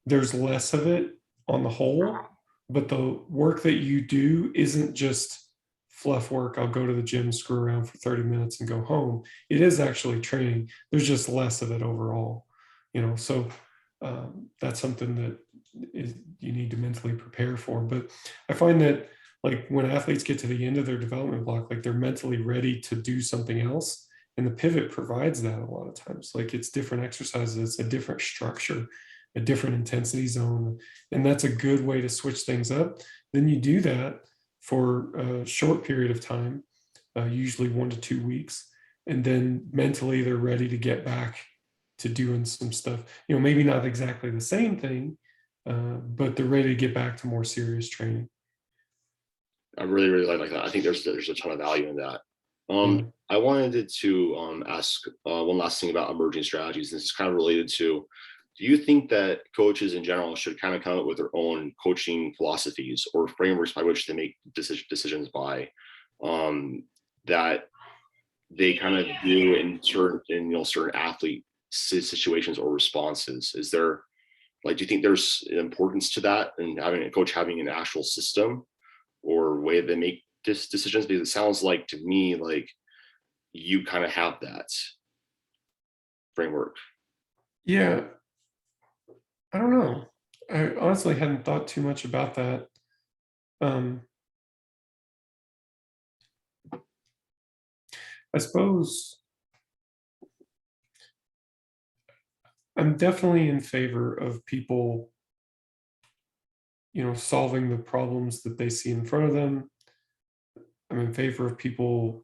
There's less of it on the whole, but the work that you do isn't just fluff work. I'll go to the gym, screw around for 30 minutes and go home. It is actually training. There's just less of it overall, so that's something that you need to mentally prepare for. But I find that like when athletes get to the end of their development block, like they're mentally ready to do something else. And the pivot provides that a lot of times. Like it's different exercises, it's a different structure, a different intensity zone. And that's a good way to switch things up. Then you do that for a short period of time, usually 1 to 2 weeks. And then mentally they're ready to get back to doing some stuff, maybe not exactly the same thing, but they're ready to get back to more serious training. I really, really like that. I think there's a ton of value in that. Yeah. I wanted to ask one last thing about emerging strategies. This is kind of related to, do you think that coaches in general should kind of come up with their own coaching philosophies or frameworks by which they make decisions by, that they kind of do in certain athlete situations or responses? Is there, like, do you think there's importance to that and having a coach having an actual system or way they make decisions? Because it sounds like to me like you kind of have that framework. Yeah. I don't know. I honestly hadn't thought too much about that. I suppose I'm definitely in favor of people, solving the problems that they see in front of them. I'm in favor of people,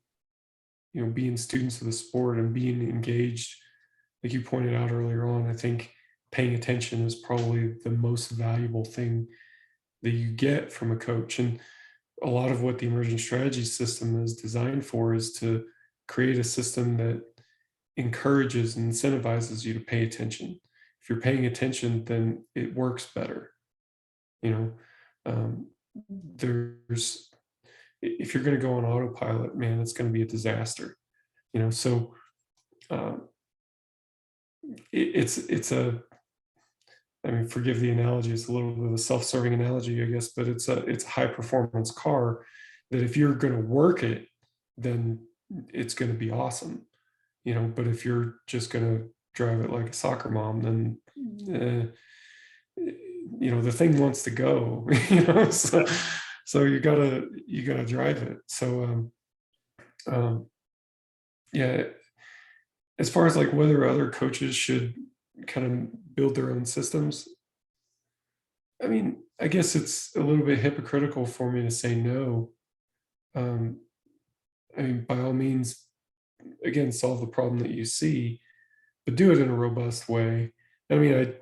being students of the sport and being engaged. Like you pointed out earlier on, I think paying attention is probably the most valuable thing that you get from a coach. And a lot of what the emergent strategy system is designed for is to create a system that encourages and incentivizes you to pay attention. If you're paying attention, then it works better. You know, there's if you're going to go on autopilot, man, it's going to be a disaster. So it's a, I mean, forgive the analogy, it's a little bit of a self-serving analogy, I guess, but it's a high performance car that if you're going to work it, then it's going to be awesome. But if you're just going to drive it like a soccer mom, then the thing wants to go. So you gotta drive it. So yeah, as far as like whether other coaches should kind of build their own systems, I mean, I guess it's a little bit hypocritical for me to say no. um I mean, by all means, again, solve the problem that you see, but do it in a robust way. I mean,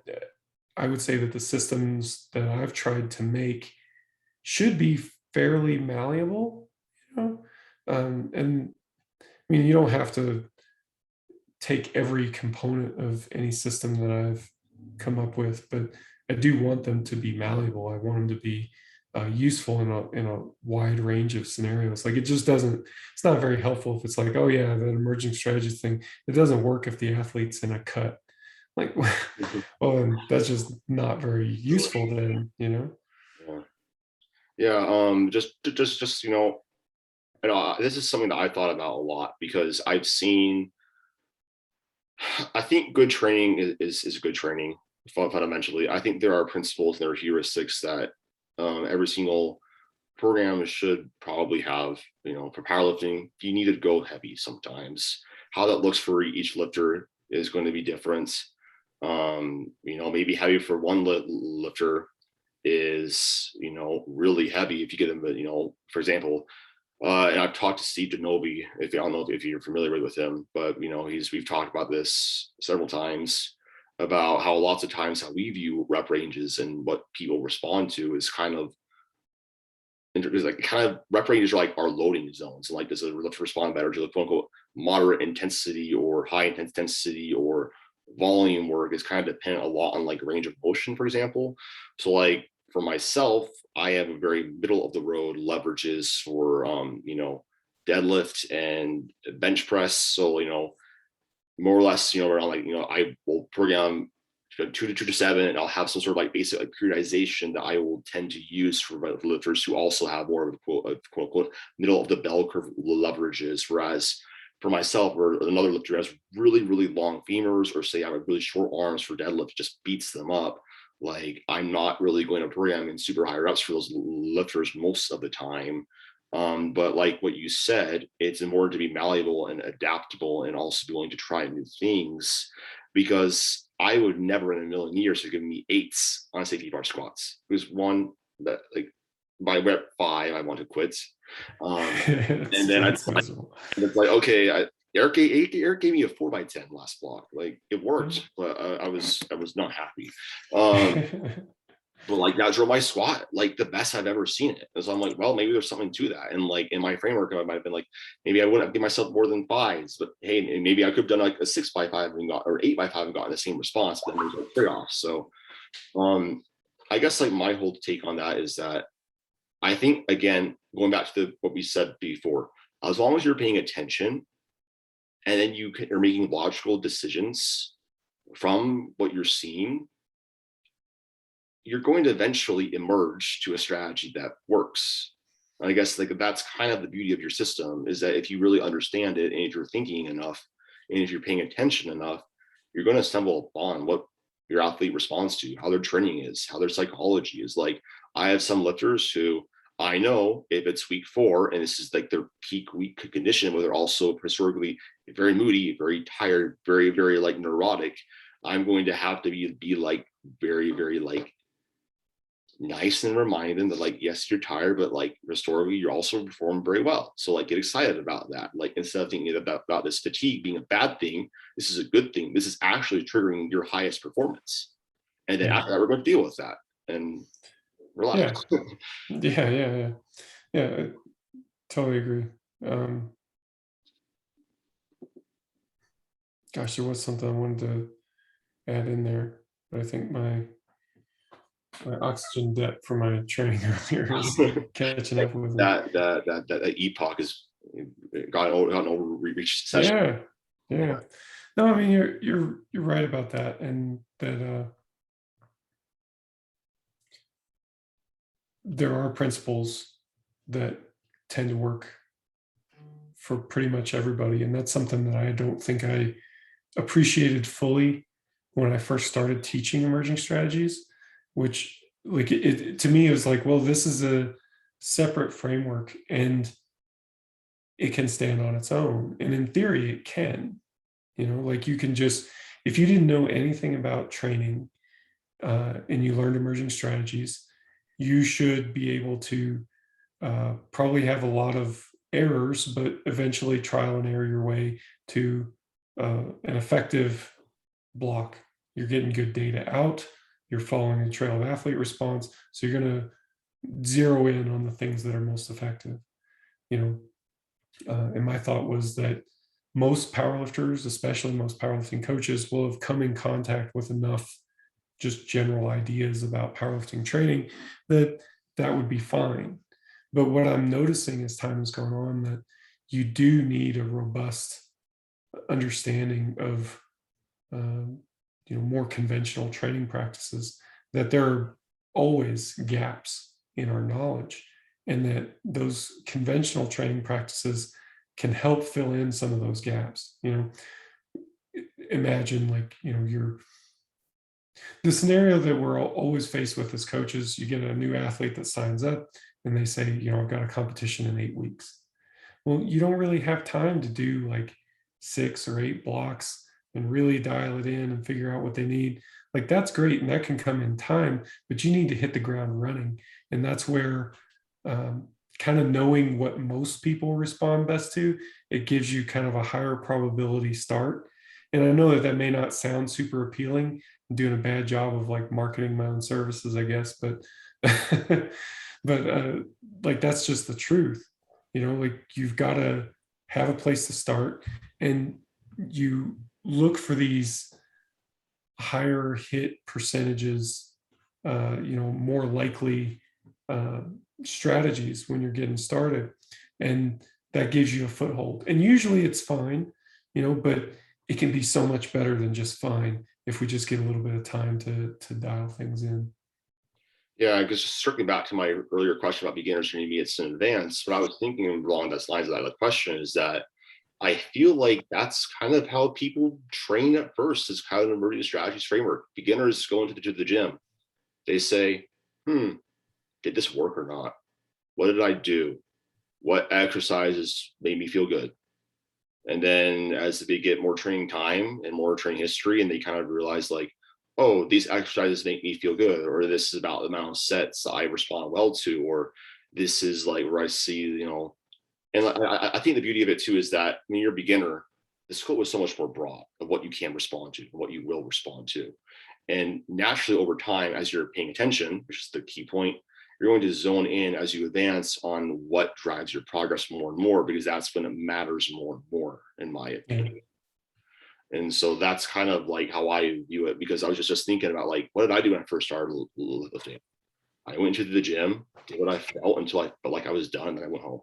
I would say that the systems that I've tried to make should be fairly malleable, and I mean, you don't have to take every component of any system that I've come up with, but I do want them to be malleable. I want them to be useful in a wide range of scenarios. Like it just doesn't. It's not very helpful if it's like, oh yeah, that emerging strategy thing. It doesn't work if the athlete's in a cut. Like, well, that's just not very useful then. Yeah. Yeah. Just this is something that I thought about a lot because I've seen I think good training is good training fundamentally. I think there are principles and there are heuristics that every single program should probably have. For powerlifting, you need to go heavy sometimes. How that looks for each lifter is going to be different. Maybe heavy for one lifter is, really heavy if you get them, for example, and I've talked to Steve Denobi, if I don't know if you're familiar with him, but we've talked about this several times about how lots of times how we view rep ranges and what people respond to is kind of rep ranges are like our loading zones. Like, does a lift respond better to the quote unquote moderate intensity or high intensity or volume work is kind of dependent a lot on like range of motion, for example. So like for myself, I have a very middle of the road leverages for deadlift and bench press. So more or less around like I will program 2 to 7, and I'll have some sort of like basic like periodization that I will tend to use for lifters who also have more of quote unquote middle of the bell curve leverages. Whereas for myself or another lifter has really, really long femurs, or say I have really short arms for deadlift, just beats them up. Like, I'm not really going to program in super high reps for those lifters most of the time. But like what you said, it's important to be malleable and adaptable and also be willing to try new things, because I would never in a million years have given me 8s on safety bar squats. It was one that like by rep 5, I want to quit. And then it's like, okay, Eric gave me a 4x10 last block. Like, it worked, but I was not happy. But like that drove my squat like the best I've ever seen it. And so I'm like, well, maybe there's something to that. And like in my framework, I might have been like, maybe I wouldn't give myself more than 5s, but hey, maybe I could have done like a 6x5 and got, or 8x5 and gotten the same response, but then there's a trade-off. So I guess like my whole take on that is that I think, again, going back to what we said before, as long as you're paying attention and then you are making logical decisions from what you're seeing, you're going to eventually emerge to a strategy that works. And I guess like that's kind of the beauty of your system, is that if you really understand it and if you're thinking enough and if you're paying attention enough, you're going to stumble upon what your athlete responds to, how their training is, how their psychology is. Like, I have some lifters who I know if it's week 4 and this is like their peak week condition, where they're also historically very moody, very tired, very, very like neurotic, I'm going to have to be like very, very like nice and remind them that like, yes, you're tired, but like historically you're also performing very well. So like, get excited about that. Like, instead of thinking about this fatigue being a bad thing, this is a good thing. This is actually triggering your highest performance. And then after that, we're going to deal with that and relax. Yeah. I totally agree. Gosh, there was something I wanted to add in there, but I think my oxygen debt for my training earlier is catching up with me. That Ep.18 is gotten over reached session. Yeah. No, I mean, you're right about that, and that there are principles that tend to work for pretty much everybody, and that's something that I don't think I appreciated fully when I first started teaching emerging strategies, which like it to me, it was like, well, this is a separate framework and it can stand on its own. And in theory, it can, like you can just, if you didn't know anything about training and you learned emerging strategies, you should be able to probably have a lot of errors, but eventually trial and error your way to an effective block. You're getting good data out, you're following a trail of athlete response, so you're going to zero in on the things that are most effective. And my thought was that most powerlifters, especially most powerlifting coaches, will have come in contact with enough just general ideas about powerlifting training that would be fine. But what I'm noticing as time has gone on, that you do need a robust understanding of more conventional training practices, that there are always gaps in our knowledge, and that those conventional training practices can help fill in some of those gaps. imagine, like, the scenario that we're always faced with as coaches. You get a new athlete that signs up and they say, I've got a competition in 8 weeks. Well, you don't really have time to do like 6 or 8 blocks and really dial it in and figure out what they need. Like, that's great, and that can come in time, but you need to hit the ground running. And that's where kind of knowing what most people respond best to, it gives you kind of a higher probability start. And I know that that may not sound super appealing. I'm doing a bad job of like marketing my own services, I guess, but but like, that's just the truth. Like, you've got to have a place to start, and you look for these higher hit percentages, more likely strategies when you're getting started, and that gives you a foothold. And usually it's fine, but it can be so much better than just fine if we just get a little bit of time to dial things in. Yeah, because just circling back to my earlier question about beginners, intermediates, and advanced, what I was thinking along those lines of that question is that I feel like that's kind of how people train at first, is kind of an emerging strategies framework. Beginners go into the gym. They say, did this work or not? What did I do? What exercises made me feel good? And then as they get more training time and more training history, and they kind of realize like, oh, these exercises make me feel good, or this is about the amount of sets I respond well to, or this is like where I see, and I think the beauty of it too is that when you're a beginner, the scope is so much more broad of what you can respond to and what you will respond to. And naturally over time, as you're paying attention, which is the key point, you're going to zone in as you advance on what drives your progress more and more, because that's when it matters more and more, in my opinion. And so that's kind of like how I view it, because I was just thinking about like, what did I do when I first started lifting? I went to the gym, did what I felt until I felt like I was done, and I went home.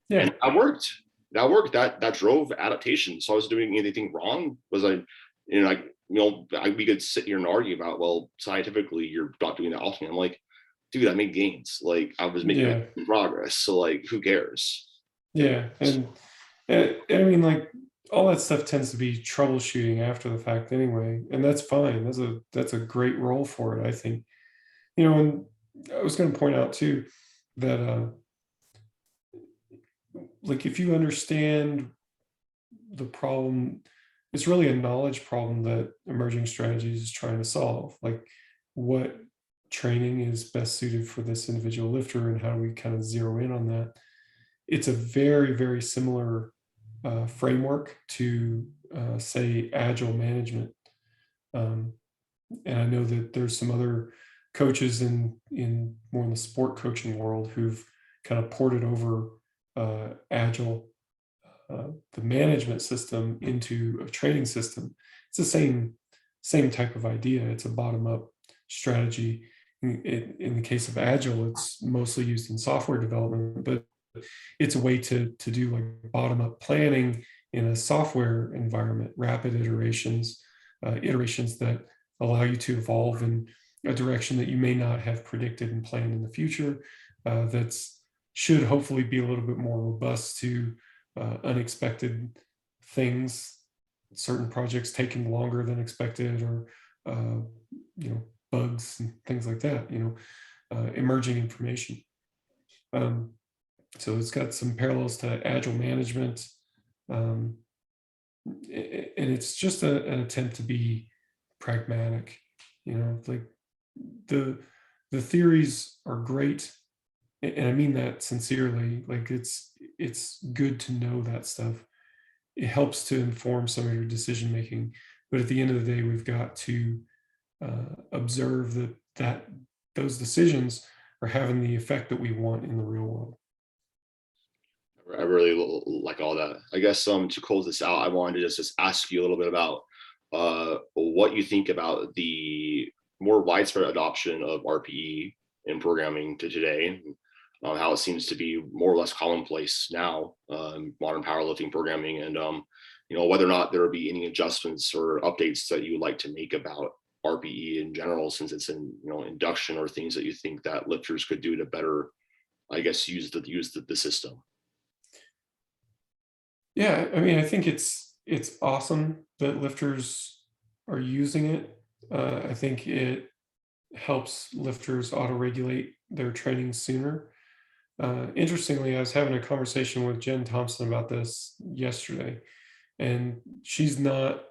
Yeah. And that worked. That drove adaptation. So I was doing anything wrong? Was I, we could sit here and argue about, well, scientifically, you're not doing that often. I'm like, dude, I made gains. Like, I was making progress. So like, who cares? Yeah. And I mean, like, all that stuff tends to be troubleshooting after the fact anyway, and that's fine. That's a great role for it, I think. And I was going to point out too that like, if you understand the problem, it's really a knowledge problem that emerging strategies is trying to solve. Like, what training is best suited for this individual lifter, and how do we kind of zero in on that? It's a very, very similar framework to, say, agile management. And I know that there's some other coaches in more in the sport coaching world who've kind of ported over agile, the management system, into a training system. It's the same type of idea. It's a bottom-up strategy. In the case of agile, it's mostly used in software development, but it's a way to do like bottom-up planning in a software environment, rapid iterations that allow you to evolve in a direction that you may not have predicted and planned in the future. That's should hopefully be a little bit more robust to unexpected things, certain projects taking longer than expected, or bugs and things like that. Emerging information. So it's got some parallels to agile management, and it's just an attempt to be pragmatic. Like, the theories are great, and I mean that sincerely. Like, it's good to know that stuff. It helps to inform some of your decision making, but at the end of the day, we've got to observe that those decisions are having the effect that we want in the real world. I really like all that. I guess to close this out, I wanted to just ask you a little bit about what you think about the more widespread adoption of RPE in programming to today, how it seems to be more or less commonplace now, modern powerlifting programming, and whether or not there will be any adjustments or updates that you would like to make about RPE in general, since it's in induction, or things that you think that lifters could do to better, I guess, use the system. Yeah, I mean, I think it's it's awesome that lifters are using it. I think it helps lifters auto-regulate their training sooner. Interestingly, I was having a conversation with Jen Thompson about this yesterday, and she's not,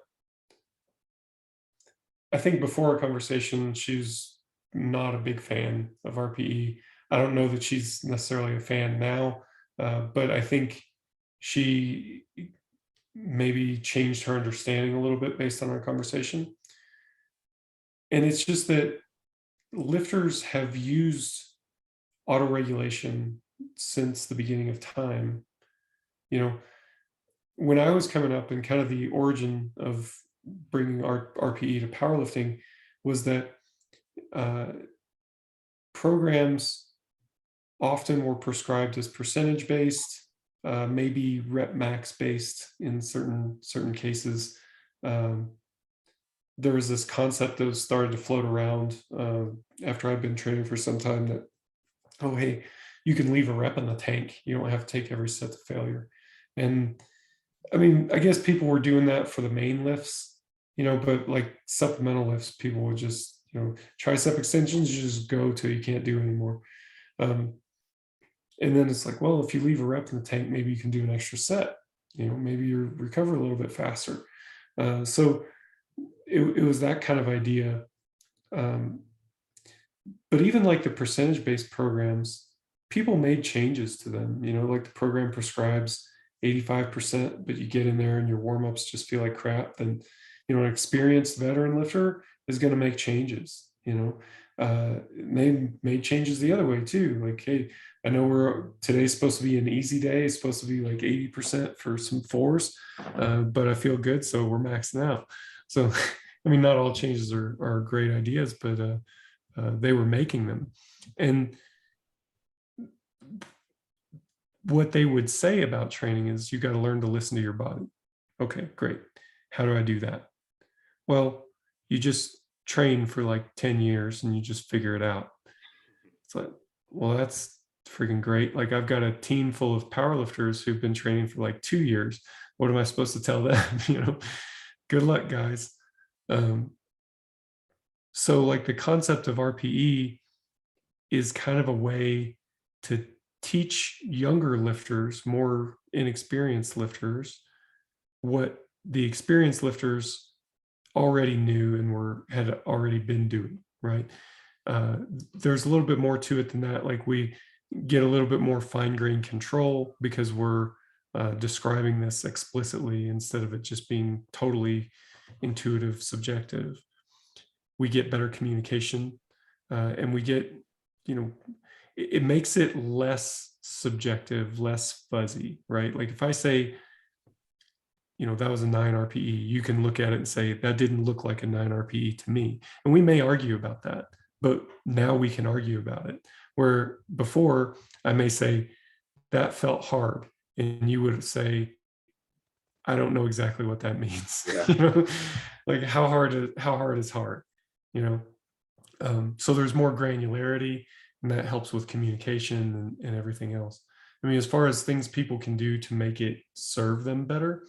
I think before our conversation, she's not a big fan of RPE. I don't know that she's necessarily a fan now, but I think she maybe changed her understanding a little bit based on our conversation. And it's just that lifters have used autoregulation since the beginning of time. You know, when I was coming up, and kind of the origin of bringing RPE to powerlifting was that programs often were prescribed as percentage based, maybe rep max based in certain cases. There was this concept that was started to float around after I'd been training for some time that, oh, hey, you can leave a rep in the tank. You don't have to take every set to failure. And I mean, I guess people were doing that for the main lifts, but like supplemental lifts, people would just, tricep extensions, you just go till you can't do anymore. And then it's like, well, if you leave a rep in the tank, maybe you can do an extra set, maybe you recover a little bit faster. So it was that kind of idea. But even like the percentage-based programs, people made changes to them, like the program prescribes 85%, but you get in there and your warm-ups just feel like crap, then, an experienced veteran lifter is going to make changes, they made changes the other way too. Like, hey, I know today's supposed to be an easy day. It's supposed to be like 80% for some fours, but I feel good, so we're maxing out. So, I mean, not all changes are great ideas, but they were making them. And what they would say about training is, you got to learn to listen to your body. Okay, great. How do I do that? Well, you just train for like 10 years and you just figure it out. It's like, well, that's freaking great. Like, I've got a team full of powerlifters who've been training for like 2 years. What am I supposed to tell them? Good luck, guys. So like the concept of RPE is kind of a way to teach younger lifters, more inexperienced lifters, what the experienced lifters already knew and had already been doing, right? There's a little bit more to it than that. Like, we get a little bit more fine-grained control because we're describing this explicitly instead of it just being totally intuitive, subjective. We get better communication, and we get, it makes it less subjective, less fuzzy, right? Like, if I say, that was a 9 RPE, you can look at it and say, that didn't look like a 9 RPE to me. And we may argue about that, but now we can argue about it. Where before I may say, that felt hard. And you would say, I don't know exactly what that means. Yeah. Like, how hard is hard, so there's more granularity, and that helps with communication and everything else. I mean, as far as things people can do to make it serve them better,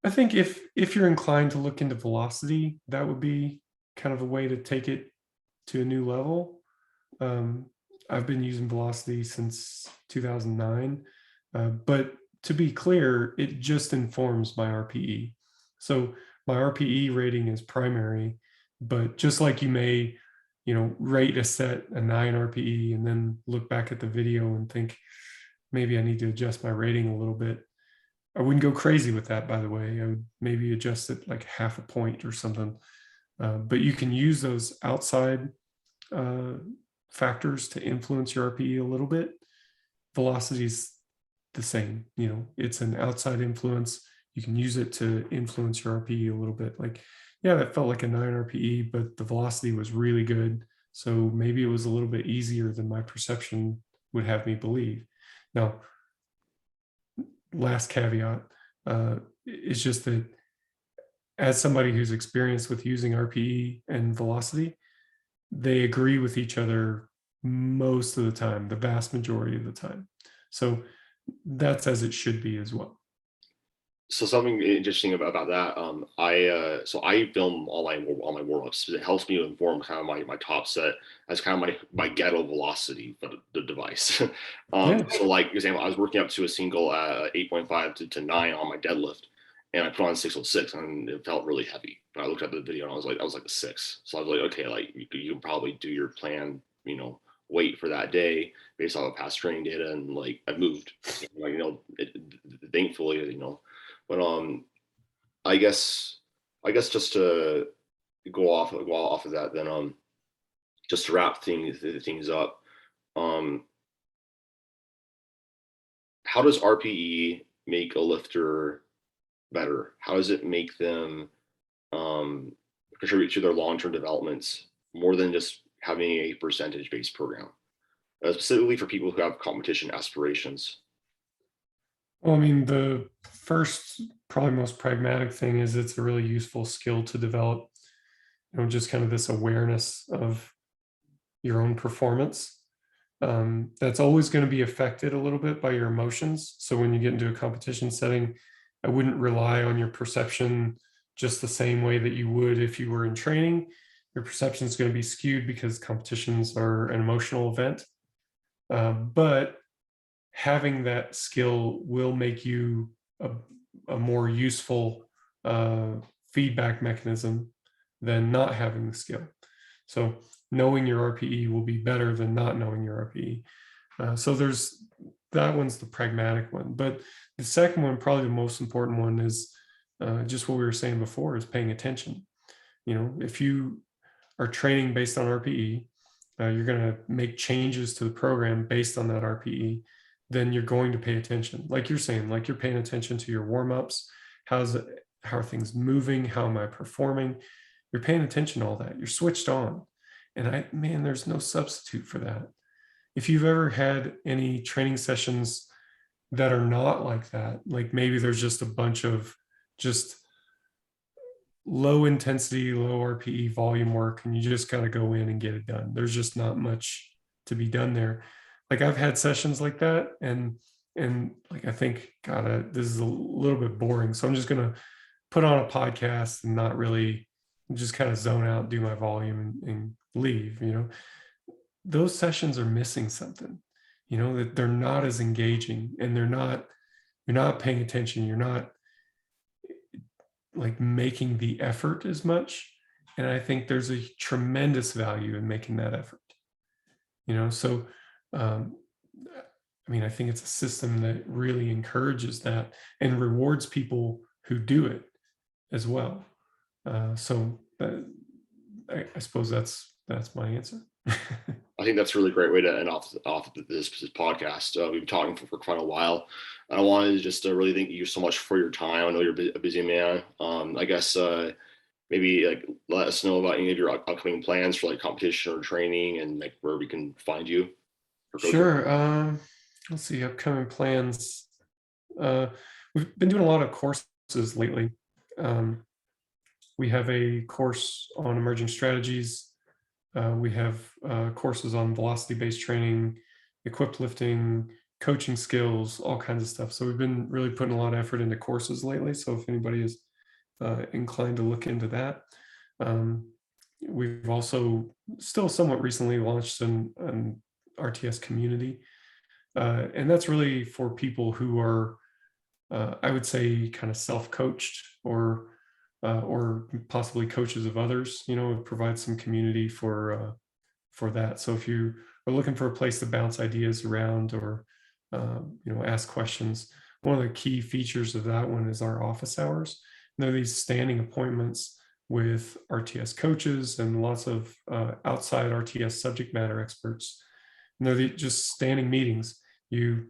I think if you're inclined to look into velocity, that would be kind of a way to take it to a new level. I've been using velocity since 2009, but to be clear, it just informs my RPE. So my RPE rating is primary, but just like you may, rate a set a 9 RPE and then look back at the video and think, maybe I need to adjust my rating a little bit. I wouldn't go crazy with that, by the way. I would maybe adjust it like half a point or something. But you can use those outside factors to influence your RPE a little bit. Velocity is the same. It's an outside influence. You can use it to influence your RPE a little bit. Like, yeah, that felt like a 9 RPE, but the velocity was really good. So maybe it was a little bit easier than my perception would have me believe. Now, last caveat is just that, as somebody who's experienced with using RPE and velocity, they agree with each other most of the time, the vast majority of the time. So that's as it should be as well. So something interesting about that, I film all my warm-ups. It helps me inform kind of my top set as kind of my ghetto velocity for the device. Yeah. So like example, I was working up to a single 8.5 to 9 on my deadlift, and I put on 606, and it felt really heavy. And I looked at the video, and I was like a 6. So I was like, okay, like you can probably do your plan, weight for that day based off of past training data, and like I moved, like thankfully, but I guess just to go off of that, then just to wrap things up, um, how does RPE make a lifter better? How does it make them um, contribute to their long term developments more than just having a percentage based program, specifically for people who have competition aspirations? Well, I mean, the first, probably most pragmatic thing is it's a really useful skill to develop, just kind of this awareness of your own performance. That's always going to be affected a little bit by your emotions. So when you get into a competition setting, I wouldn't rely on your perception just the same way that you would if you were in training. Your perception is going to be skewed because competitions are an emotional event. But having that skill will make you a more useful feedback mechanism than not having the skill. So knowing your RPE will be better than not knowing your RPE. So there's that one's the pragmatic one. But the second one, probably the most important one, is just what we were saying before, is paying attention. If you are training based on RPE, you're going to make changes to the program based on that RPE, then you're going to pay attention. Like you're saying, like you're paying attention to your warm-ups. How are things moving? How am I performing? You're paying attention to all that. You're switched on. And man, there's no substitute for that. If you've ever had any training sessions that are not like that, like maybe there's just a bunch of just low intensity, low RPE volume work, and you just got to go in and get it done. There's just not much to be done there. Like I've had sessions like that, and like I think, God, this is a little bit boring, so I'm just gonna put on a podcast and not really, just kind of zone out, do my volume, and leave. Those sessions are missing something. That they're not as engaging, and you're not paying attention. You're not like making the effort as much. And I think there's a tremendous value in making that effort. So um, I mean, I think it's a system that really encourages that and rewards people who do it as well. So I suppose that's my answer. I think that's a really great way to end off this podcast. We've been talking for quite a while. I wanted to just really thank you so much for your time. I know you're a busy man. I guess maybe like let us know about any of your upcoming plans for like competition or training, and like where we can find you for coaching. Sure. Let's see, upcoming plans. We've been doing a lot of courses lately. We have a course on emerging strategies. We have courses on velocity-based training, equipped lifting, coaching skills, all kinds of stuff. So we've been really putting a lot of effort into courses lately. So if anybody is inclined to look into that. We've also still somewhat recently launched an RTS community. And that's really for people who are, I would say, kind of self-coached or possibly coaches of others. It provides some community for that. So if you are looking for a place to bounce ideas around or ask questions, one of the key features of that one is our office hours. And they're these standing appointments with RTS coaches and lots of outside RTS subject matter experts. And they're just standing meetings. You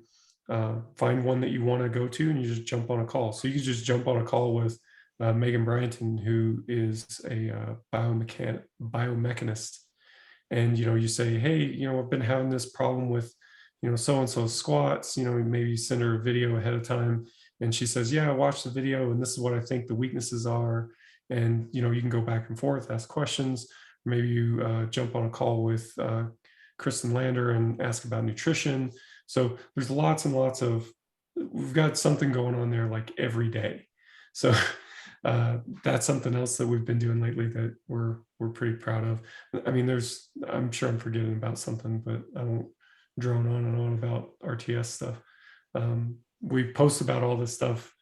find one that you want to go to, and you just jump on a call. So you can just jump on a call with Megan Bryanton, who is a biomechanist. And, you say, hey, I've been having this problem with, so-and-so squats, maybe you send her a video ahead of time. And she says, yeah, I watched the video and this is what I think the weaknesses are. And, you can go back and forth, ask questions. Maybe you jump on a call with Kristen Lander and ask about nutrition. So there's lots and lots of, we've got something going on there like every day. So that's something else that we've been doing lately that we're pretty proud of. I mean, I'm sure I'm forgetting about something, but I won't drone on and on about RTS stuff. We post about all this stuff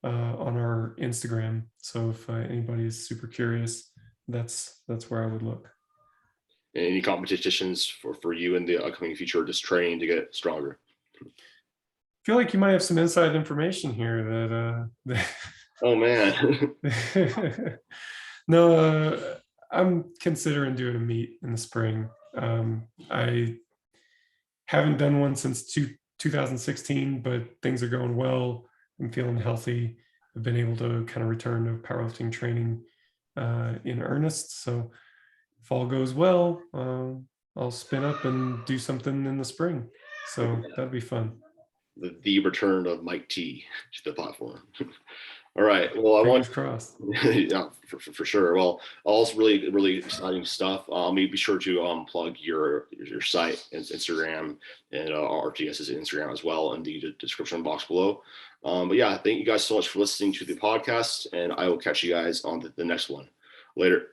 on our Instagram. So if anybody is super curious, that's where I would look. Any competitions for you in the upcoming future, just training to get stronger? I feel like you might have some inside information here that Oh man. no, I'm considering doing a meet in the spring. I haven't done one since 2016, but things are going well. I'm feeling healthy. I've been able to kind of return to powerlifting training in earnest. So if all goes well, I'll spin up and do something in the spring. So that'd be fun. The return of Mike T to the platform. All right. Well, I want Fingers crossed. yeah, for sure. Well, also really exciting stuff. Maybe be sure to plug your site and Instagram and RTS's Instagram as well in the description box below. But yeah, thank you guys so much for listening to the podcast, and I will catch you guys on the next one. Later.